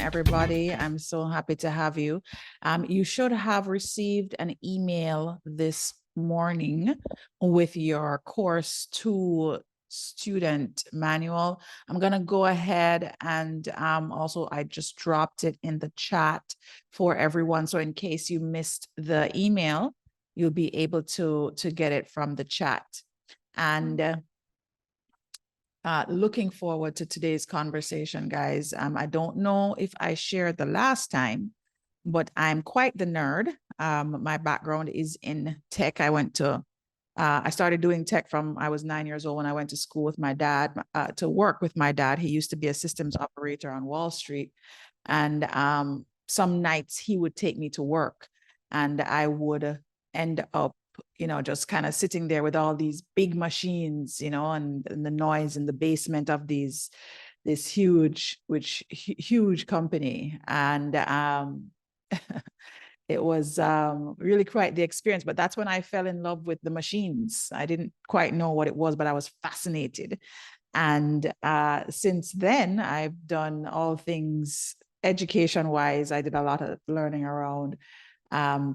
everybody. I'm so happy to have you. You should have received an email this morning with your course 2 student manual. I'm going to go ahead and also I just dropped it in the chat for everyone. So in case you missed the email, you'll be able to get it from the chat. And looking forward to today's conversation, guys. I don't know if I shared the last time, but I'm quite the nerd. My background is in tech. I started doing tech from I was 9 years old when I went to school with my dad, to work with my dad. He used to be a systems operator on Wall Street. And some nights he would take me to work and I would end up just kind of sitting there with all these big machines, and the noise in the basement of this huge company. And it was really quite the experience, but that's when I fell in love with the machines. I didn't quite know what it was, but I was fascinated. And since then, I've done all things education-wise. I did a lot of learning around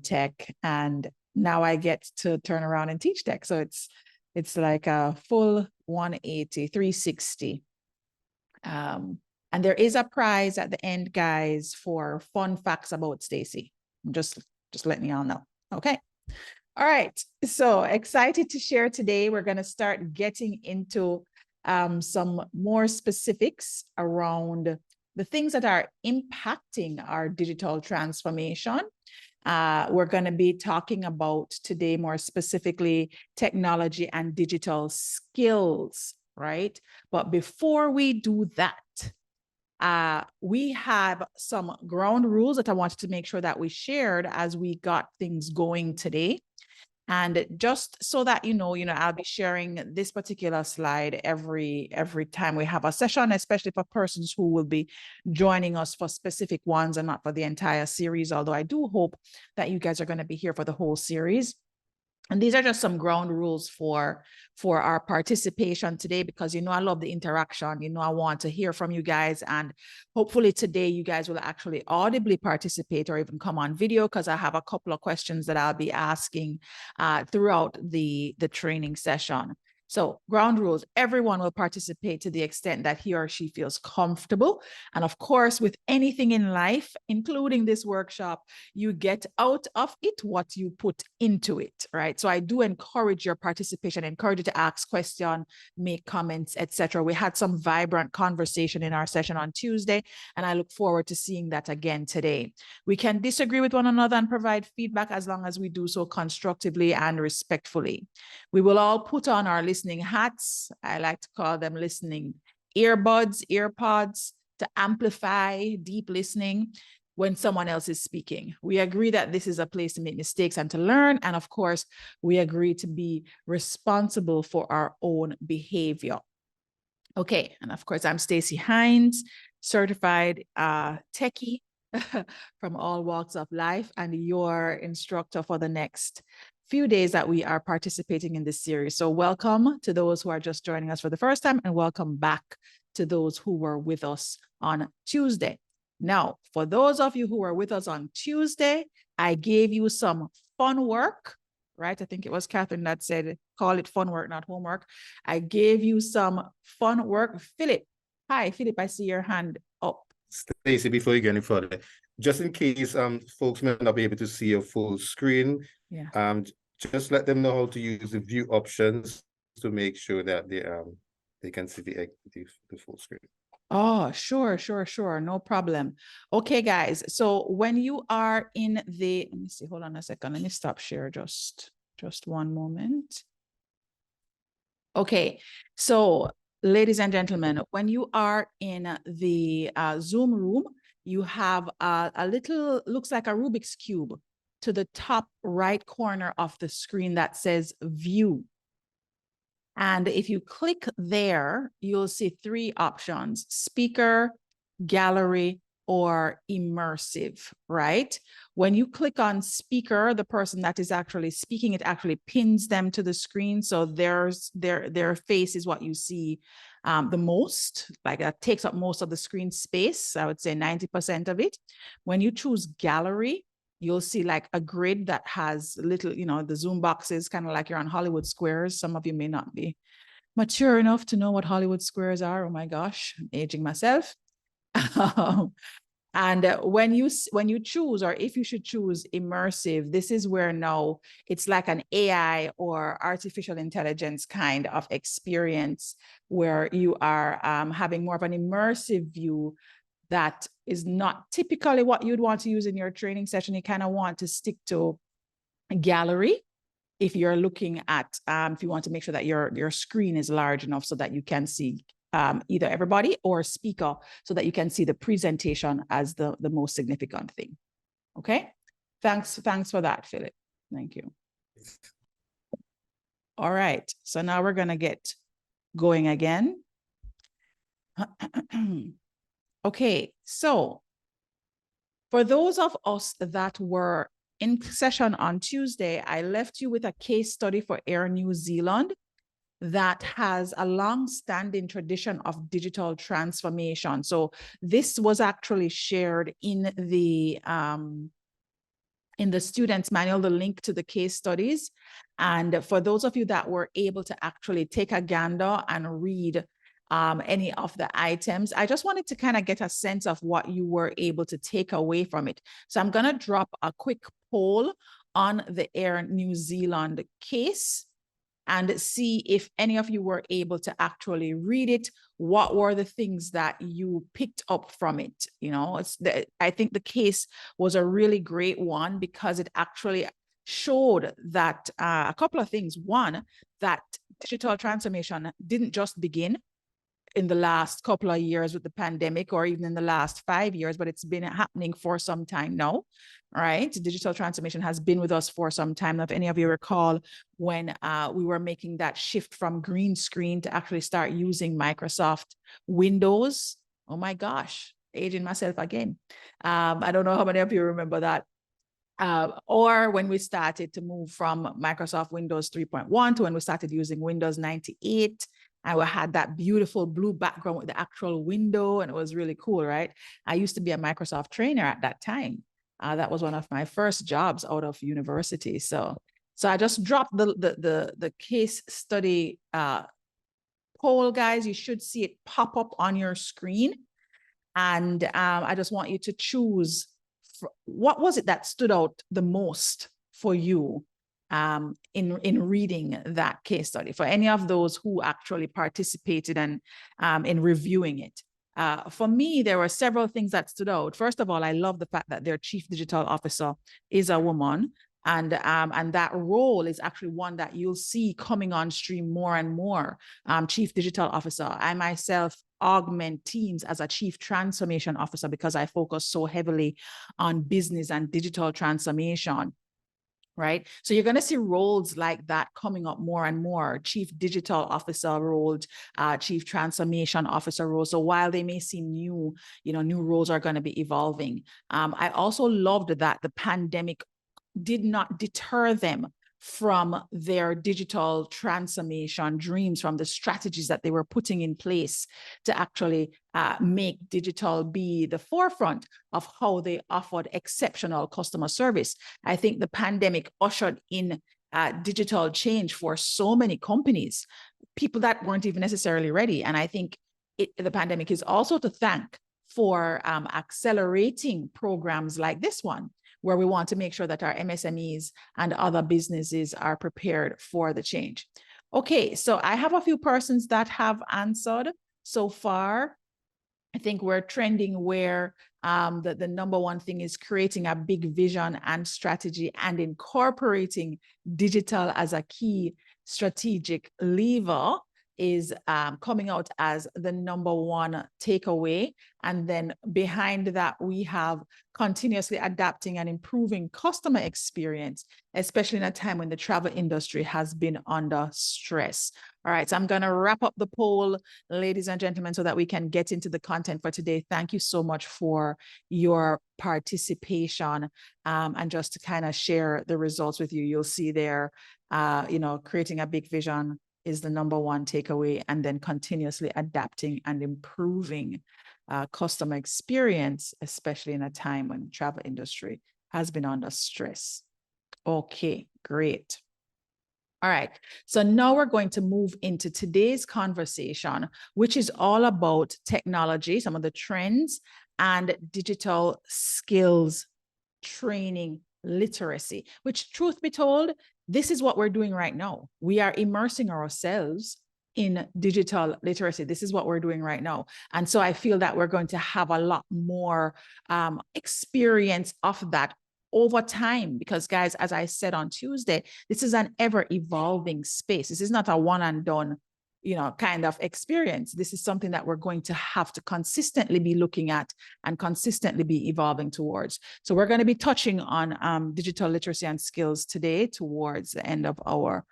tech, and now I get to turn around and teach tech. So it's like a full 180, 360. And there is a prize at the end, guys, for fun facts about Stacy. Just letting y'all know. Okay. All right. So excited to share today. We're going to start getting into some more specifics around the things that are impacting our digital transformation. We're going to be talking about today more specifically technology and digital skills, right? But before we do that, we have some ground rules that I wanted to make sure that we shared as we got things going today. And just so that I'll be sharing this particular slide every time we have a session, especially for persons who will be joining us for specific ones and not for the entire series, although I do hope that you guys are going to be here for the whole series. And these are just some ground rules for our participation today, because, I love the interaction. I want to hear from you guys. And hopefully today you guys will actually audibly participate or even come on video, because I have a couple of questions that I'll be asking throughout the training session. So ground rules, everyone will participate to the extent that he or she feels comfortable. And of course, with anything in life, including this workshop, you get out of it what you put into it, right? So I do encourage your participation, encourage you to ask questions, make comments, etc. We had some vibrant conversation in our session on Tuesday, and I look forward to seeing that again today. We can disagree with one another and provide feedback as long as we do so constructively and respectfully. We will all put on our listening hats. I like to call them listening earpods, to amplify deep listening when someone else is speaking. We agree that this is a place to make mistakes and to learn. And of course, we agree to be responsible for our own behavior. Okay. And of course, I'm Stacy Hines, certified techie from all walks of life, and your instructor for the next few days that we are participating in this series. So welcome to those who are just joining us for the first time, and welcome back to those who were with us on Tuesday. Now, for those of you who were with us on Tuesday, I gave you some fun work, right? I think it was Catherine that said, call it fun work, not homework. I gave you some fun work. Philip, hi, Philip, I see your hand up. Stacy, before you get any further, just in case folks may not be able to see your full screen, just let them know how to use the view options to make sure that they can see the full screen. Oh, sure. No problem. Okay, guys. So when you are in let me see, hold on a second. Let me stop share just one moment. Okay. So ladies and gentlemen, when you are in the Zoom room, you have a little, looks like a Rubik's Cube to the top right corner of the screen that says view. And if you click there, you'll see 3 options: speaker, gallery, or immersive, right? When you click on speaker, the person that is actually speaking, it actually pins them to the screen. So their face is what you see the most, like that takes up most of the screen space. I would say 90% of it. When you choose gallery, you'll see like a grid that has little, you know, the zoom boxes, kind of like you're on Hollywood Squares. Some of you may not be mature enough to know what Hollywood Squares are. Oh my gosh, I'm aging myself. And when you choose, or if you should choose immersive, this is where now it's like an AI or artificial intelligence kind of experience where you are having more of an immersive view that is not typically what you'd want to use in your training session. You kind of want to stick to a gallery if you're looking at, if you want to make sure that your screen is large enough so that you can see either everybody or speaker, so that you can see the presentation as the most significant thing. Okay, thanks for that, Philip. Thank you. All right, so now we're gonna get going again. Okay, so for those of us that were in session on Tuesday, I left you with a case study for Air New Zealand that has a long-standing tradition of digital transformation. So this was actually shared in the student's manual, the link to the case studies. And for those of you that were able to actually take a gander and read any of the items, I just wanted to kind of get a sense of what you were able to take away from it. So I'm going to drop a quick poll on the Air New Zealand case and see if any of you were able to actually read it. What were the things that you picked up from it? You know, I think the case was a really great one because it actually showed that a couple of things. One, that digital transformation didn't just begin in the last couple of years with the pandemic, or even in the last 5 years, but it's been happening for some time now, right? Digital transformation has been with us for some time. If any of you recall when we were making that shift from green screen to actually start using Microsoft Windows, oh my gosh, aging myself again. I don't know how many of you remember that. Or when we started to move from Microsoft Windows 3.1 to when we started using Windows 98, and we had that beautiful blue background with the actual window, and it was really cool, right? I used to be a Microsoft trainer at that time. That was one of my first jobs out of university. So I just dropped the case study poll, guys. You should see it pop up on your screen. And I just want you to choose what was it that stood out the most for you in reading that case study, for any of those who actually participated and in reviewing it. For me, there were several things that stood out. First of all, I love the fact that their chief digital officer is a woman. And that role is actually one that you'll see coming on stream more and more. Chief digital officer. I myself augment teams as a chief transformation officer because I focus so heavily on business and digital transformation. Right. So you're going to see roles like that coming up more and more. Chief digital officer role, chief transformation officer role. So while they may seem new, new roles are going to be evolving. I also loved that the pandemic did not deter them from their digital transformation dreams, from the strategies that they were putting in place to actually make digital be the forefront of how they offered exceptional customer service. I think the pandemic ushered in digital change for so many companies, people that weren't even necessarily ready. And I think the pandemic is also to thank for accelerating programs like this one, where we want to make sure that our MSMEs and other businesses are prepared for the change. Okay, so I have a few persons that have answered so far. I think we're trending where the number one thing is creating a big vision and strategy and incorporating digital as a key strategic lever is coming out as the number one takeaway. And then behind that, we have continuously adapting and improving customer experience, especially in a time when the travel industry has been under stress. All right, so I'm going to wrap up the poll, ladies and gentlemen, so that we can get into the content for today. Thank you so much for your participation. And just to kind of share the results with you, you'll see there, creating a big vision, is the number one takeaway, and then continuously adapting and improving customer experience, especially in a time when the travel industry has been under stress. Okay, great. All right, so now we're going to move into today's conversation, which is all about technology, some of the trends, and digital skills training literacy, which, truth be told, this is what we're doing right now. We are immersing ourselves in digital literacy. This is what we're doing right now. And so I feel that we're going to have a lot more experience of that over time, because guys, as I said on Tuesday, this is an ever evolving space. This is not a one and done, kind of experience. This is something that we're going to have to consistently be looking at and consistently be evolving towards. So we're going to be touching on digital literacy and skills today towards the end of our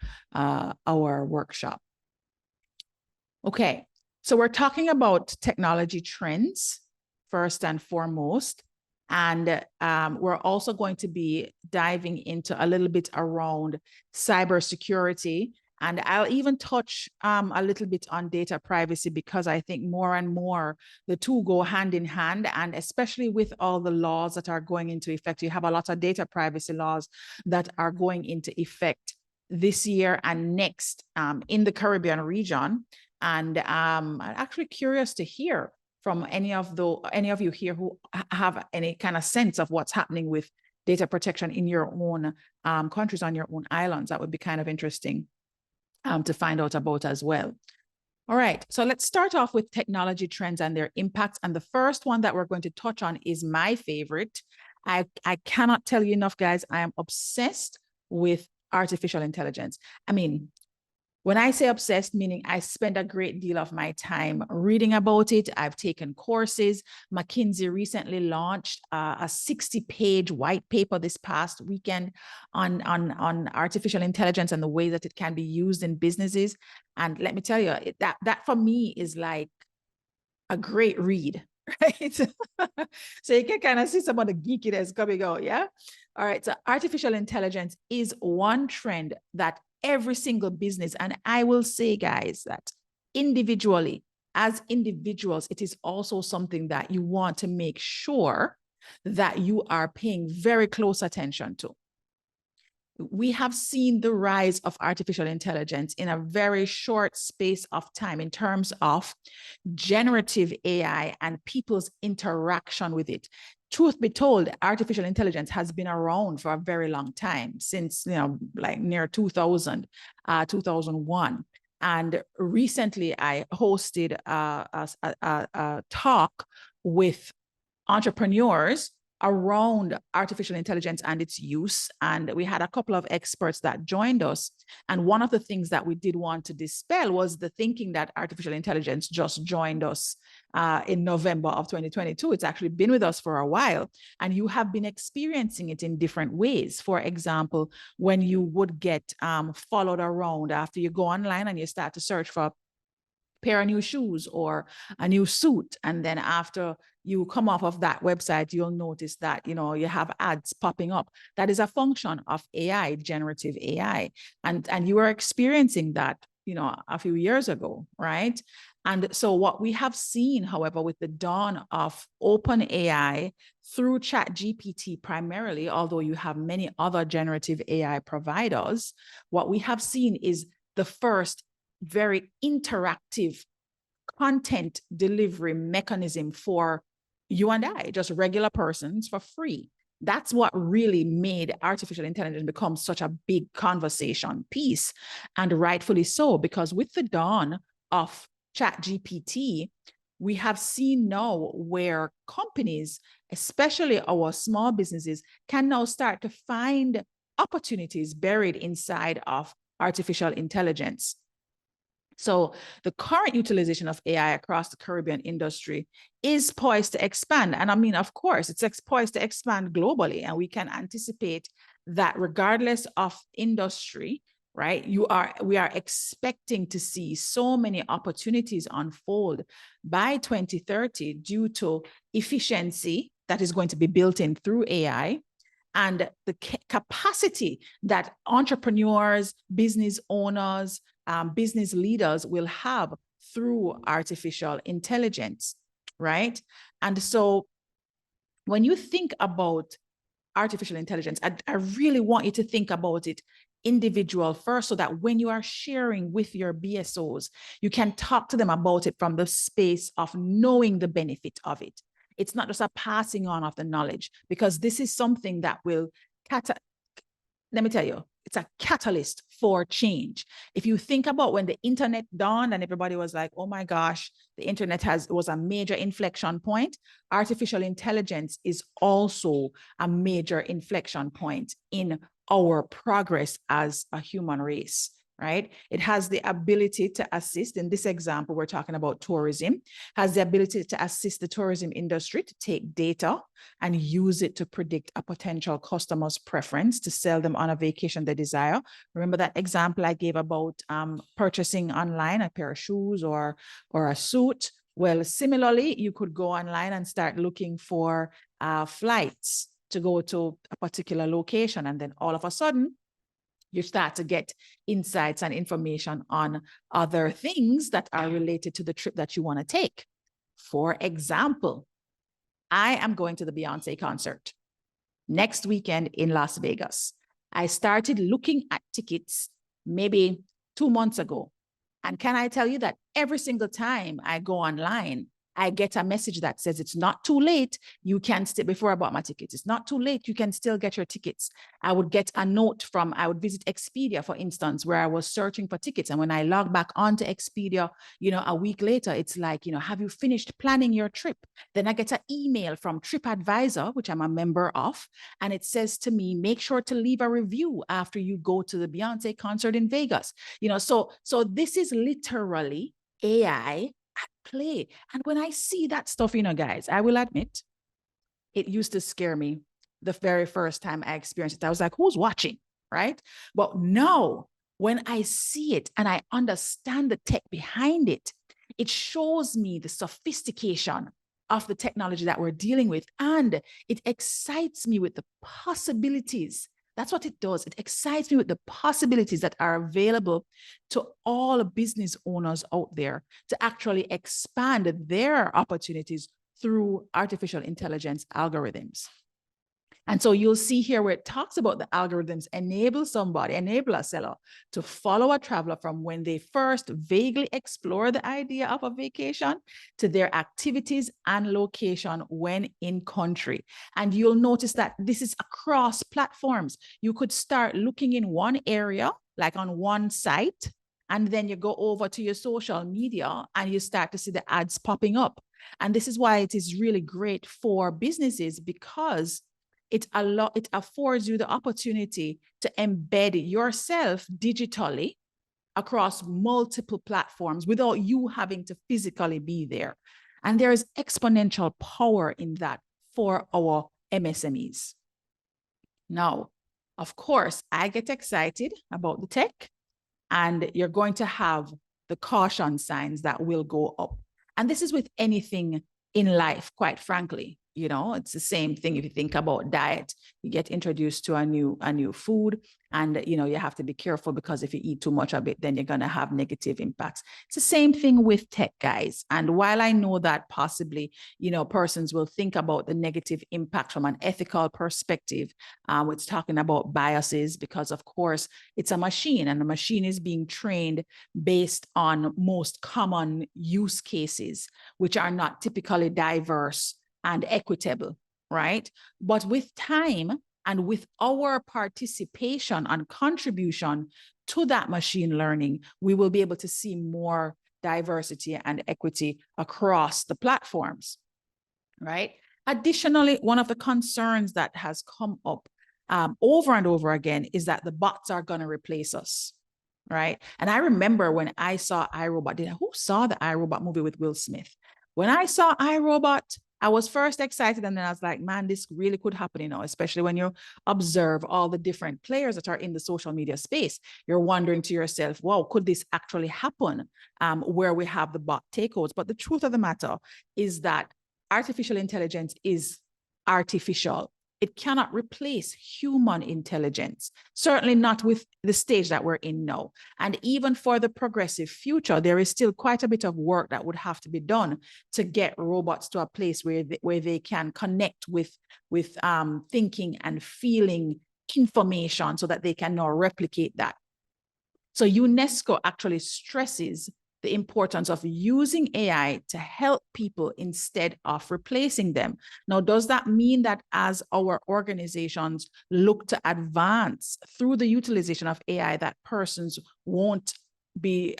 workshop. Okay, so we're talking about technology trends first and foremost. And we're also going to be diving into a little bit around cybersecurity. And I'll even touch a little bit on data privacy, because I think more and more the two go hand in hand. And especially with all the laws that are going into effect, you have a lot of data privacy laws that are going into effect this year and next in the Caribbean region. And I'm actually curious to hear from any of you here who have any kind of sense of what's happening with data protection in your own countries, on your own islands. That would be kind of interesting to find out about as well. All right, so let's start off with technology trends and their impacts. And the first one that we're going to touch on is my favorite. I cannot tell you enough, guys. I am obsessed with artificial intelligence. I mean, when I say obsessed, meaning I spend a great deal of my time reading about it. I've taken courses. McKinsey recently launched a 60-page white paper this past weekend on artificial intelligence and the way that it can be used in businesses. And let me tell you, that for me is like a great read, right? So you can kind of see some of the geekiness coming out, yeah? All right, so artificial intelligence is one trend that every single business, and I will say, guys, that individually, as individuals, it is also something that you want to make sure that you are paying very close attention to. We have seen the rise of artificial intelligence in a very short space of time in terms of generative AI and people's interaction with it. Truth be told, artificial intelligence has been around for a very long time, since, like near 2000, 2001. And recently I hosted a talk with entrepreneurs around artificial intelligence and its use. And we had a couple of experts that joined us. And one of the things that we did want to dispel was the thinking that artificial intelligence just joined us in November of 2022. It's actually been with us for a while, and you have been experiencing it in different ways. For example, when you would get followed around after you go online and you start to search for a pair of new shoes or a new suit, and then after you come off of that website, you'll notice that, you have ads popping up. That is a function of AI, generative AI. And you were experiencing that, a few years ago, right? And so what we have seen, however, with the dawn of OpenAI through ChatGPT primarily, although you have many other generative AI providers, what we have seen is the first very interactive content delivery mechanism for you and I, just regular persons, for free. That's what really made artificial intelligence become such a big conversation piece, and rightfully so, because with the dawn of ChatGPT, we have seen now where companies, especially our small businesses, can now start to find opportunities buried inside of artificial intelligence. So the current utilization of AI across the Caribbean industry is poised to expand. And I mean, of course, it's poised to expand globally. And we can anticipate that regardless of industry, right, we are expecting to see so many opportunities unfold by 2030 due to efficiency that is going to be built in through AI, and the capacity that entrepreneurs, business owners, business leaders will have through artificial intelligence, right? And so when you think about artificial intelligence, I really want you to think about it individual first, so that when you are sharing with your BSOs, you can talk to them about it from the space of knowing the benefit of it. It's not just a passing on of the knowledge, because this is something that will, let me tell you, it's a catalyst for change. If you think about when the internet dawned and everybody was like, oh my gosh, the internet was a major inflection point, artificial intelligence is also a major inflection point in our progress as a human race, right? It has the ability to assist. In this example, we're talking about tourism, has the ability to assist the tourism industry to take data and use it to predict a potential customer's preference to sell them on a vacation they desire. Remember that example I gave about purchasing online a pair of shoes or a suit? Well, similarly, you could go online and start looking for flights to go to a particular location. And then all of a sudden, you start to get insights and information on other things that are related to the trip that you want to take. For example, I am going to the Beyonce concert next weekend in Las Vegas. I started looking at tickets maybe 2 months ago. And can I tell you that every single time I go online, I get a message that says it's not too late. You can still, before I bought my tickets, it's not too late. You can still get your tickets. I would get a note from, I would visit Expedia, for instance, where I was searching for tickets. And when I log back onto Expedia, a week later, it's like, have you finished planning your trip? Then I get an email from TripAdvisor, which I'm a member of. And it says to me, make sure to leave a review after you go to the Beyonce concert in Vegas. So this is literally AI at play. And when I see that stuff, guys, I will admit, it used to scare me the very first time I experienced it. I was like, who's watching, right? But now, when I see it and I understand the tech behind it, it shows me the sophistication of the technology that we're dealing with. And it excites me with the possibilities. That's what it does. It excites me with the possibilities that are available to all business owners out there to actually expand their opportunities through artificial intelligence algorithms. And so you'll see here where it talks about the algorithms enable a seller to follow a traveler from when they first vaguely explore the idea of a vacation to their activities and location when in country. And you'll notice that this is across platforms. You could start looking in one area, like on one site, and then you go over to your social media and you start to see the ads popping up. And this is why it is really great for businesses, because it affords you the opportunity to embed yourself digitally across multiple platforms without you having to physically be there. And there is exponential power in that for our MSMEs. Now, of course, I get excited about the tech, and you're going to have the caution signs that will go up. And this is with anything in life, quite frankly. It's the same thing. If you think about diet, you get introduced to a new food, and you have to be careful, because if you eat too much of it, then you're going to have negative impacts. It's the same thing with tech, guys. And while I know that possibly persons will think about the negative impact from an ethical perspective, it's talking about biases, because of course it's a machine, and the machine is being trained based on most common use cases, which are not typically diverse and equitable, right? But with time and with our participation and contribution to that machine learning, we will be able to see more diversity and equity across the platforms, right? Additionally, one of the concerns that has come up over and over again is that the bots are going to replace us, right? And I remember when I saw iRobot, who saw the iRobot movie with Will Smith? When I saw iRobot, I was first excited, and then I was like, man, this really could happen, especially when you observe all the different players that are in the social media space. You're wondering to yourself, wow, could this actually happen where we have the bot takeovers? But the truth of the matter is that artificial intelligence is artificial. it cannot replace human intelligence, certainly not with the stage that we're in now. And even for the progressive future, there is still quite a bit of work that would have to be done to get robots to a place where they can connect with thinking and feeling information so that they can now replicate that. So UNESCO actually stresses the importance of using AI to help people instead of replacing them. Now, does that mean that as our organizations look to advance through the utilization of AI, that persons won't be,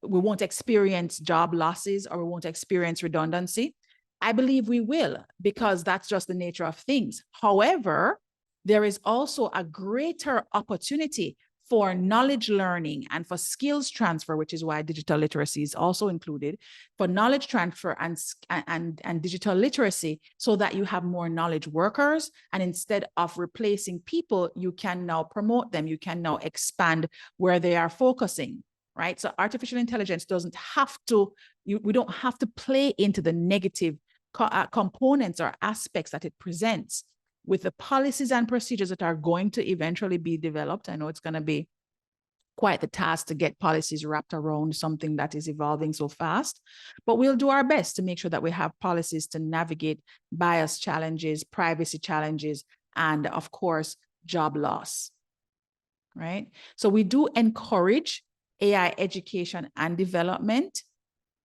we won't experience job losses or we won't experience redundancy? I believe we will, because that's just the nature of things. However, there is also a greater opportunity for knowledge learning and for skills transfer, which is why digital literacy is also included, for knowledge transfer and digital literacy, so that you have more knowledge workers. And instead of replacing people, you can now promote them. You can now expand where they are focusing, right? So artificial intelligence doesn't have to, we don't have to play into the negative components or aspects that it presents. With the policies and procedures that are going to eventually be developed, I know it's going to be quite the task to get policies wrapped around something that is evolving so fast, but we'll do our best to make sure that we have policies to navigate bias challenges, privacy challenges, and of course, job loss, right? So we do encourage AI education and development,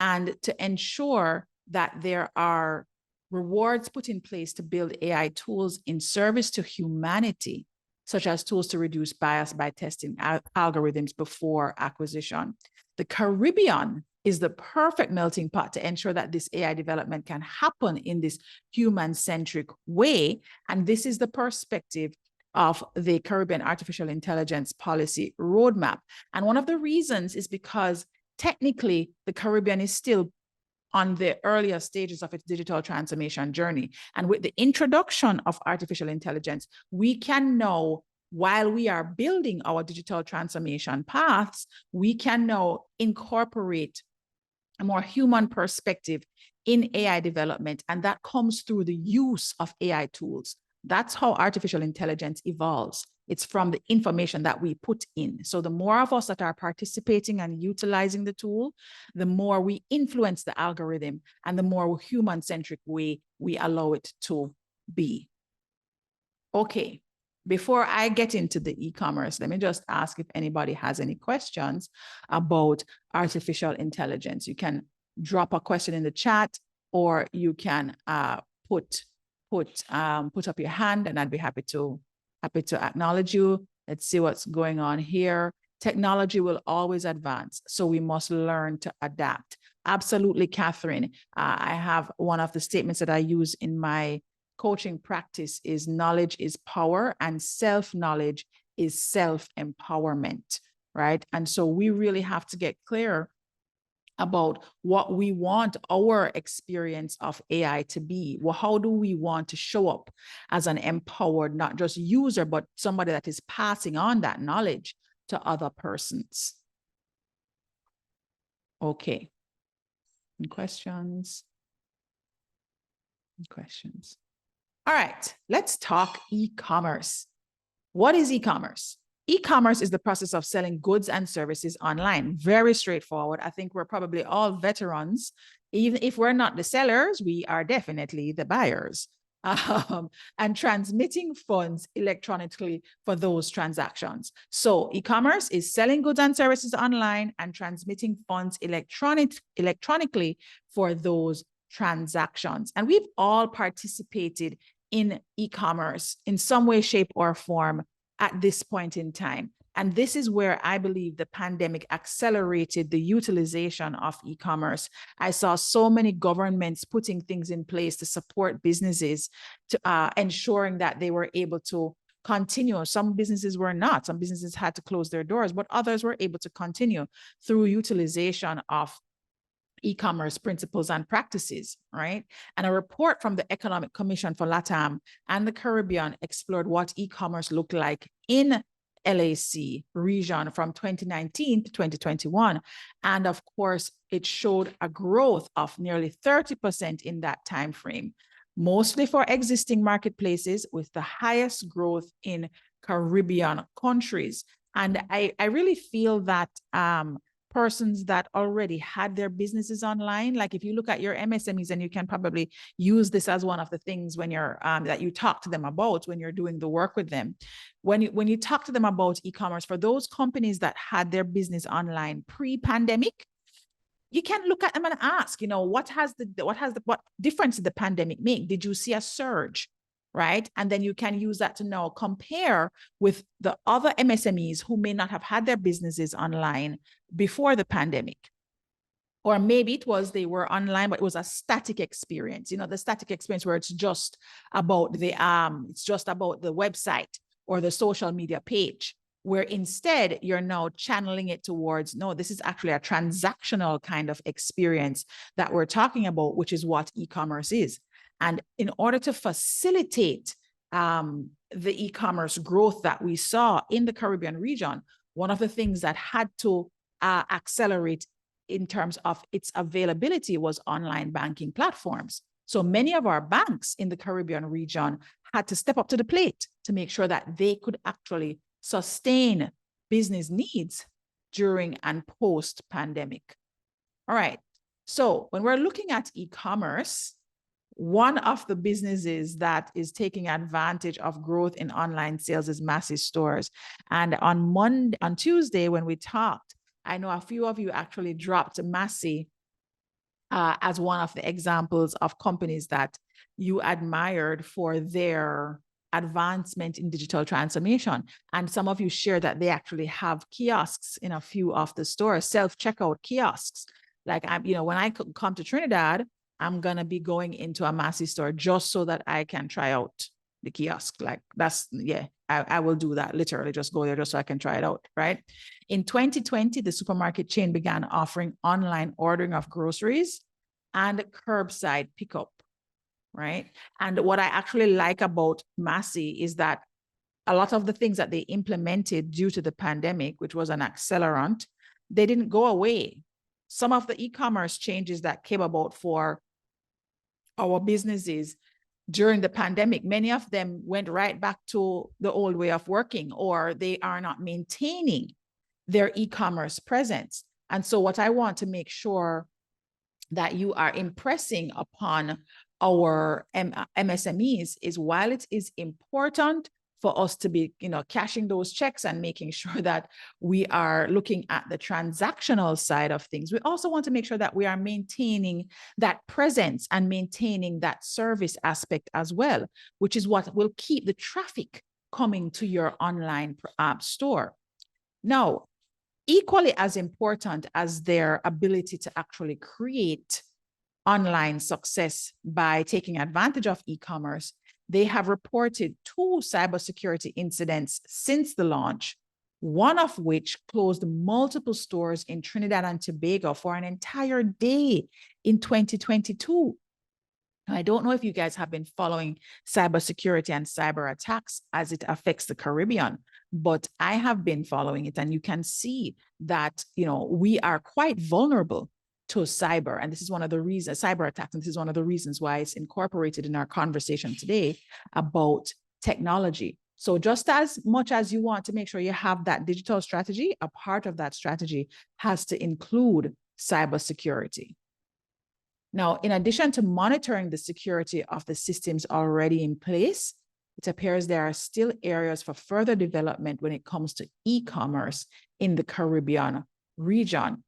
and to ensure that there are rewards put in place to build AI tools in service to humanity, such as tools to reduce bias by testing algorithms before acquisition. The Caribbean is the perfect melting pot to ensure that this AI development can happen in this human-centric way. And this is the perspective of the Caribbean Artificial Intelligence Policy Roadmap. And one of the reasons is because technically the Caribbean is still on the earlier stages of its digital transformation journey. And with the introduction of artificial intelligence, we can now, while we are building our digital transformation paths, we can now incorporate a more human perspective in AI development. And that comes through the use of AI tools. That's how artificial intelligence evolves. It's from the information that we put in. So the more of us that are participating and utilizing the tool, the more we influence the algorithm and the more human-centric way we allow it to be. Okay, before I get into the e-commerce, let me just ask if anybody has any questions about artificial intelligence. You can drop a question in the chat, or you can put up your hand, and I'd be happy to acknowledge you. Let's see what's going on here. Technology will always advance, so we must learn to adapt. Absolutely, Catherine. I have one of the statements that I use in my coaching practice is knowledge is power and self-knowledge is self-empowerment, right? And so we really have to get clear about what we want our experience of AI to be. Well, how do we want to show up as an empowered, not just user, but somebody that is passing on that knowledge to other persons? Okay. Any questions? Any questions? All right, let's talk e-commerce. What is e-commerce? E-commerce is the process of selling goods and services online. Very straightforward. I think we're probably all veterans. Even if we're not the sellers, we are definitely the buyers. And transmitting funds electronically for those transactions. So e-commerce is selling goods and services online and transmitting funds electronically for those transactions. And we've all participated in e-commerce in some way, shape, or form at this point in time. And this is where I believe the pandemic accelerated the utilization of e-commerce. I saw so many governments putting things in place to support businesses, to ensuring that they were able to continue. Some businesses were not. Some businesses had to close their doors, but others were able to continue through utilization of e-commerce principles and practices, right? And a report from the Economic Commission for LATAM and the Caribbean explored what e-commerce looked like in LAC region from 2019 to 2021. And of course, it showed a growth of nearly 30% in that time frame. mostly for existing marketplaces with the highest growth in Caribbean countries. And I really feel that persons that already had their businesses online, like if you look at your MSMEs, and you can probably use this as one of the things when you're that you talk to them about when you're doing the work with them. When you talk to them about e-commerce, for those companies that had their business online pre-pandemic, you can look at them and ask, what difference did the pandemic make? Did you see a surge? Right? And then you can use that to now compare with the other MSMEs who may not have had their businesses online before the pandemic. Or maybe it was they were online, but it was a static experience, the static experience where it's just about the website or the social media page, where instead you're now channeling it towards, no, this is actually a transactional kind of experience that we're talking about, which is what e-commerce is. And in order to facilitate the e-commerce growth that we saw in the Caribbean region, one of the things that had to accelerate in terms of its availability was online banking platforms. So many of our banks in the Caribbean region had to step up to the plate to make sure that they could actually sustain business needs during and post-pandemic. All right. So when we're looking at e-commerce, one of the businesses that is taking advantage of growth in online sales is Massy Stores. And on Tuesday, when we talked, I know a few of you actually dropped Massy as one of the examples of companies that you admired for their advancement in digital transformation. And some of you shared that they actually have kiosks in a few of the stores, self-checkout kiosks. Like, when I come to Trinidad, I'm going to be going into a Massy store just so that I can try out the kiosk. Like I will do that, literally just go there just so I can try it out, right? In 2020, the supermarket chain began offering online ordering of groceries and curbside pickup, right? And what I actually like about Massy is that a lot of the things that they implemented due to the pandemic, which was an accelerant, they didn't go away. Some of the e-commerce changes that came about for our businesses during the pandemic, many of them went right back to the old way of working, or they are not maintaining their e-commerce presence. And so what I want to make sure that you are impressing upon our MSMEs is, while it is important for us to be, cashing those checks and making sure that we are looking at the transactional side of things, we also want to make sure that we are maintaining that presence and maintaining that service aspect as well, which is what will keep the traffic coming to your online store. Now, equally as important as their ability to actually create online success by taking advantage of e-commerce, they have reported 2 cybersecurity incidents since the launch, one of which closed multiple stores in Trinidad and Tobago for an entire day in 2022. I don't know if you guys have been following cybersecurity and cyber attacks as it affects the Caribbean, but I have been following it, and you can see that, we are quite vulnerable to cyber. And this is one of the reasons, cyber attacks, and this is one of the reasons why it's incorporated in our conversation today about technology. So just as much as you want to make sure you have that digital strategy, a part of that strategy has to include cybersecurity. Now, in addition to monitoring the security of the systems already in place, it appears there are still areas for further development when it comes to e-commerce in the Caribbean region.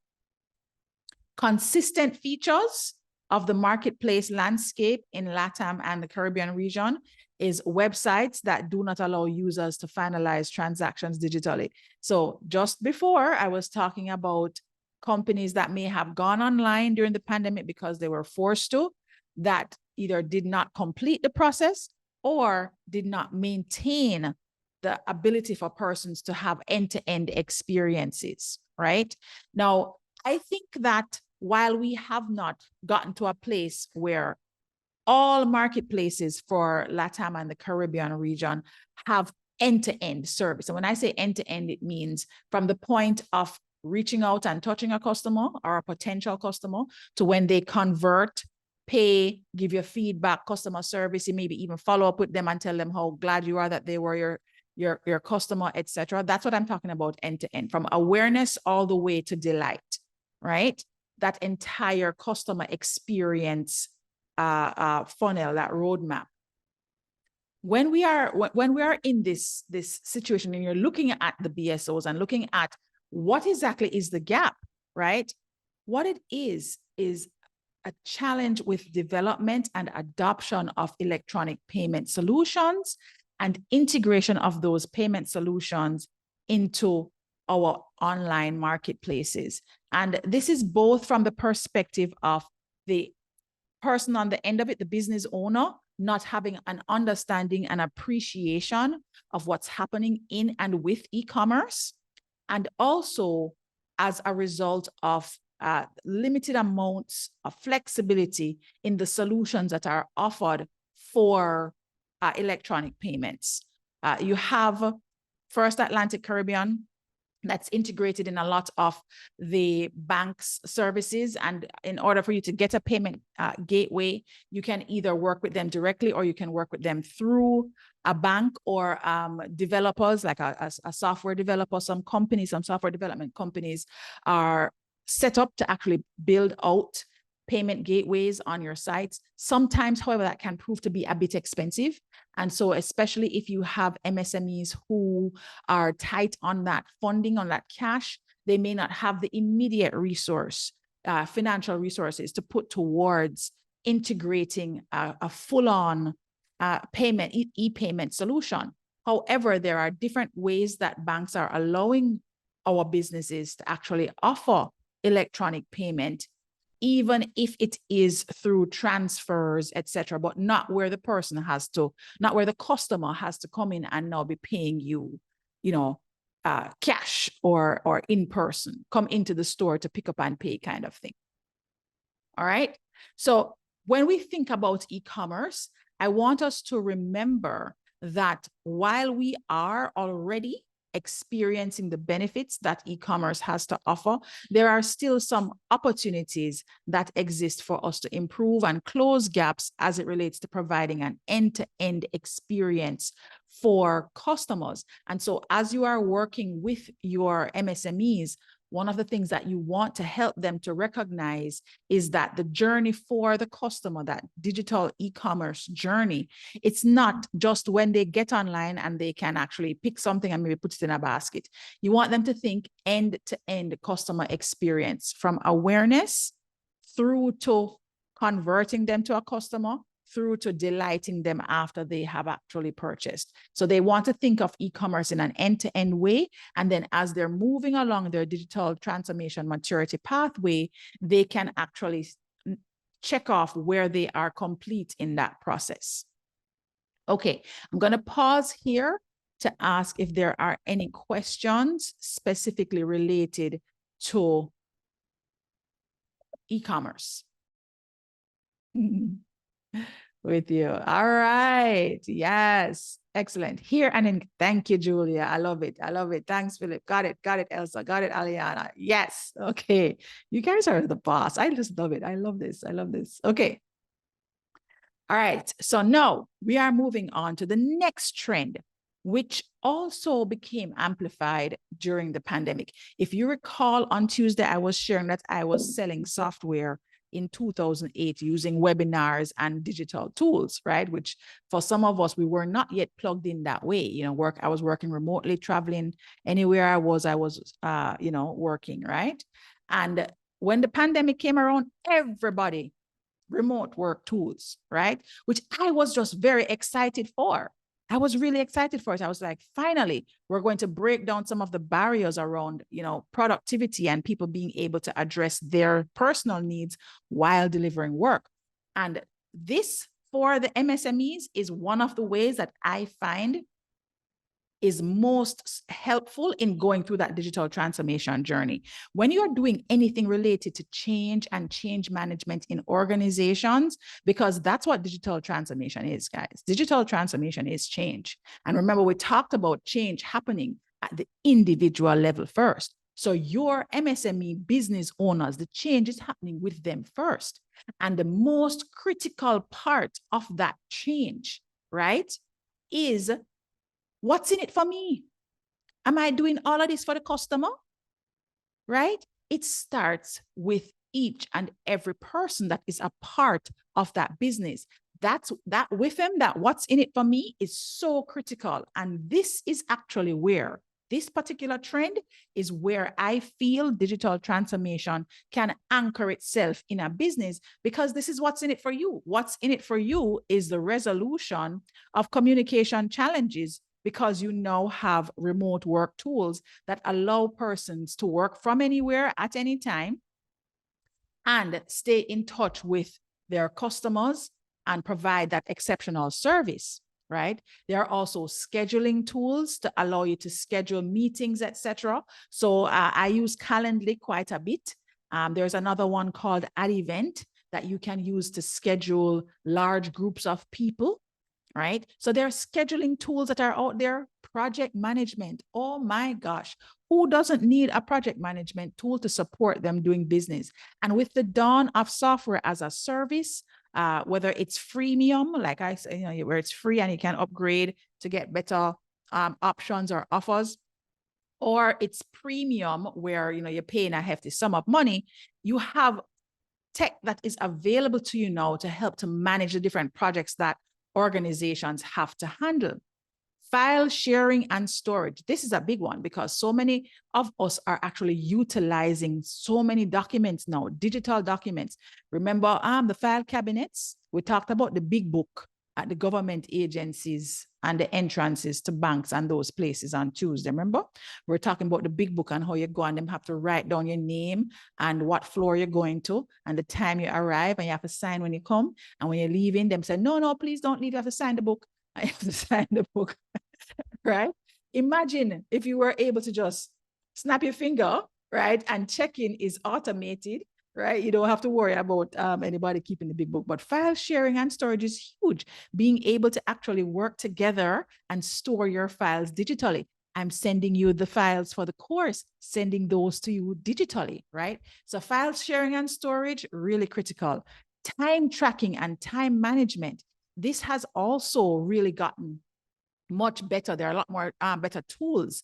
Consistent features of the marketplace landscape in LATAM and the Caribbean region is websites that do not allow users to finalize transactions digitally. So just before, I was talking about companies that may have gone online during the pandemic because they were forced to, that either did not complete the process or did not maintain the ability for persons to have end-to-end experiences, right? Now, I think that while we have not gotten to a place where all marketplaces for LATAM and the Caribbean region have end-to-end service, and when I say end-to-end, it means from the point of reaching out and touching a customer or a potential customer to when they convert pay, give you feedback, customer service, you maybe even follow up with them and tell them how glad you are that they were your customer, etc. That's what I'm talking about end to end, from awareness all the way to delight, right? That entire customer experience funnel, that roadmap. When we are in this situation and you're looking at the BSOs and looking at what exactly is the gap, right? What it is a challenge with development and adoption of electronic payment solutions and integration of those payment solutions into our online marketplaces. And this is both from the perspective of the person on the end of it, the business owner, not having an understanding and appreciation of what's happening in and with e-commerce, and also as a result of limited amounts of flexibility in the solutions that are offered for electronic payments. You have First Atlantic Caribbean, that's integrated in a lot of the bank's services. And in order for you to get a payment gateway, you can either work with them directly or you can work with them through a bank or developers, like a software developer. Some software development companies are set up to actually build out payment gateways on your sites. Sometimes, however, that can prove to be a bit expensive. And so especially if you have MSMEs who are tight on that funding, on that cash, they may not have the immediate financial resources to put towards integrating a full-on e-payment solution. However, there are different ways that banks are allowing our businesses to actually offer electronic payment, even if it is through transfers, etc., but not where the customer has to come in and now be paying you, cash or in person, come into the store to pick up and pay kind of thing. All right. So when we think about e-commerce, I want us to remember that while we are already experiencing the benefits that e-commerce has to offer, there are still some opportunities that exist for us to improve and close gaps as it relates to providing an end-to-end experience for customers. And so as you are working with your MSMEs, one of the things that you want to help them to recognize is that the journey for the customer, that digital e-commerce journey, it's not just when they get online and they can actually pick something and maybe put it in a basket. You want them to think end-to-end customer experience, from awareness through to converting them to a customer, through to delighting them after they have actually purchased. So they want to think of e-commerce in an end-to-end way. And then as they're moving along their digital transformation maturity pathway, they can actually check off where they are complete in that process. Okay, I'm going to pause here to ask if there are any questions specifically related to e-commerce. With you. All right. Yes. Excellent. Here and in. Thank you, Julia. I love it. I love it. Thanks, Philip. Got it. Got it, Elsa. Got it, Aliana. Yes. Okay. You guys are the boss. I just love it. I love this. I love this. Okay. All right. So now we are moving on to the next trend, which also became amplified during the pandemic. If you recall, on Tuesday, I was sharing that I was selling software in 2008 using webinars and digital tools, right? Which for some of us, we were not yet plugged in that way. I was working remotely, traveling anywhere I was, working, right? And when the pandemic came around, everybody remote work tools, right? Which I was just very excited for. I was really excited for it. I was like, finally, we're going to break down some of the barriers around, productivity and people being able to address their personal needs while delivering work. And this, for the MSMEs, is one of the ways that I find is most helpful in going through that digital transformation journey. When you're doing anything related to change and change management in organizations, because that's what digital transformation is, guys. Digital transformation is change. And remember, we talked about change happening at the individual level first. So your MSME business owners, the change is happening with them first. And the most critical part of that change, right, is what's in it for me? Am I doing all of this for the customer? Right? It starts with each and every person that is a part of that business. That with them, that what's in it for me is so critical. And this is actually where this particular trend is where I feel digital transformation can anchor itself in a business, because this is what's in it for you. What's in it for you is the resolution of communication challenges, because you now have remote work tools that allow persons to work from anywhere at any time and stay in touch with their customers and provide that exceptional service, right? There are also scheduling tools to allow you to schedule meetings, etc. So I use Calendly quite a bit. There's another one called Adevent that you can use to schedule large groups of people, right? So there are scheduling tools that are out there. Project management. Oh my gosh. Who doesn't need a project management tool to support them doing business? And with the dawn of software as a service, whether it's freemium, like I say, where it's free and you can upgrade to get better options or offers, or it's premium where you're paying a hefty sum of money, you have tech that is available to you now to help to manage the different projects that organizations have to handle. File sharing and storage. This is a big one because so many of us are actually utilizing so many documents now, digital documents. Remember the file cabinets? We talked about the big book at the government agencies and the entrances to banks and those places on Tuesday. Remember? We're talking about the big book and how you go and them have to write down your name and what floor you're going to and the time you arrive, and you have to sign when you come. And when you're leaving, them say, no, please don't leave. You have to sign the book. I have to sign the book, right? Imagine if you were able to just snap your finger, right? And check-in is automated, right? You don't have to worry about anybody keeping the big book. But file sharing and storage is huge. Being able to actually work together and store your files digitally. I'm sending you the files for the course, sending those to you digitally, right? So file sharing and storage, really critical. Time tracking and time management. This has also really gotten much better. There are a lot more better tools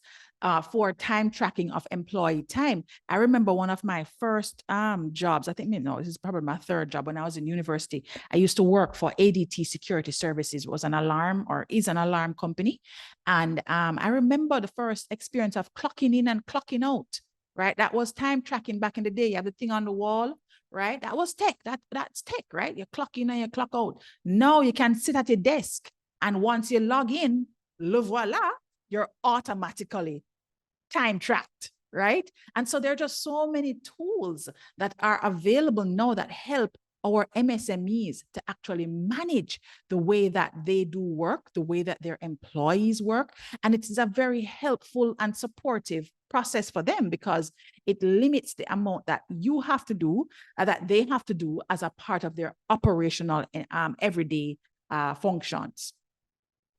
for time tracking of employee time. I remember one of my first jobs, I think, this is probably my third job when I was in university. I used to work for ADT Security Services. It was an alarm, or is an alarm company. And I remember the first experience of clocking in and clocking out, right? That was time tracking back in the day. You have the thing on the wall, right? That was tech. That's tech, right? You clock in and you clock out. Now you can sit at your desk, and once you log in, le voila, you're automatically time tracked, right? And so there are just so many tools that are available now that help our MSMEs to actually manage the way that they do work, the way that their employees work. And it is a very helpful and supportive process for them, because it limits the amount that you have to do, that they have to do as a part of their operational everyday functions.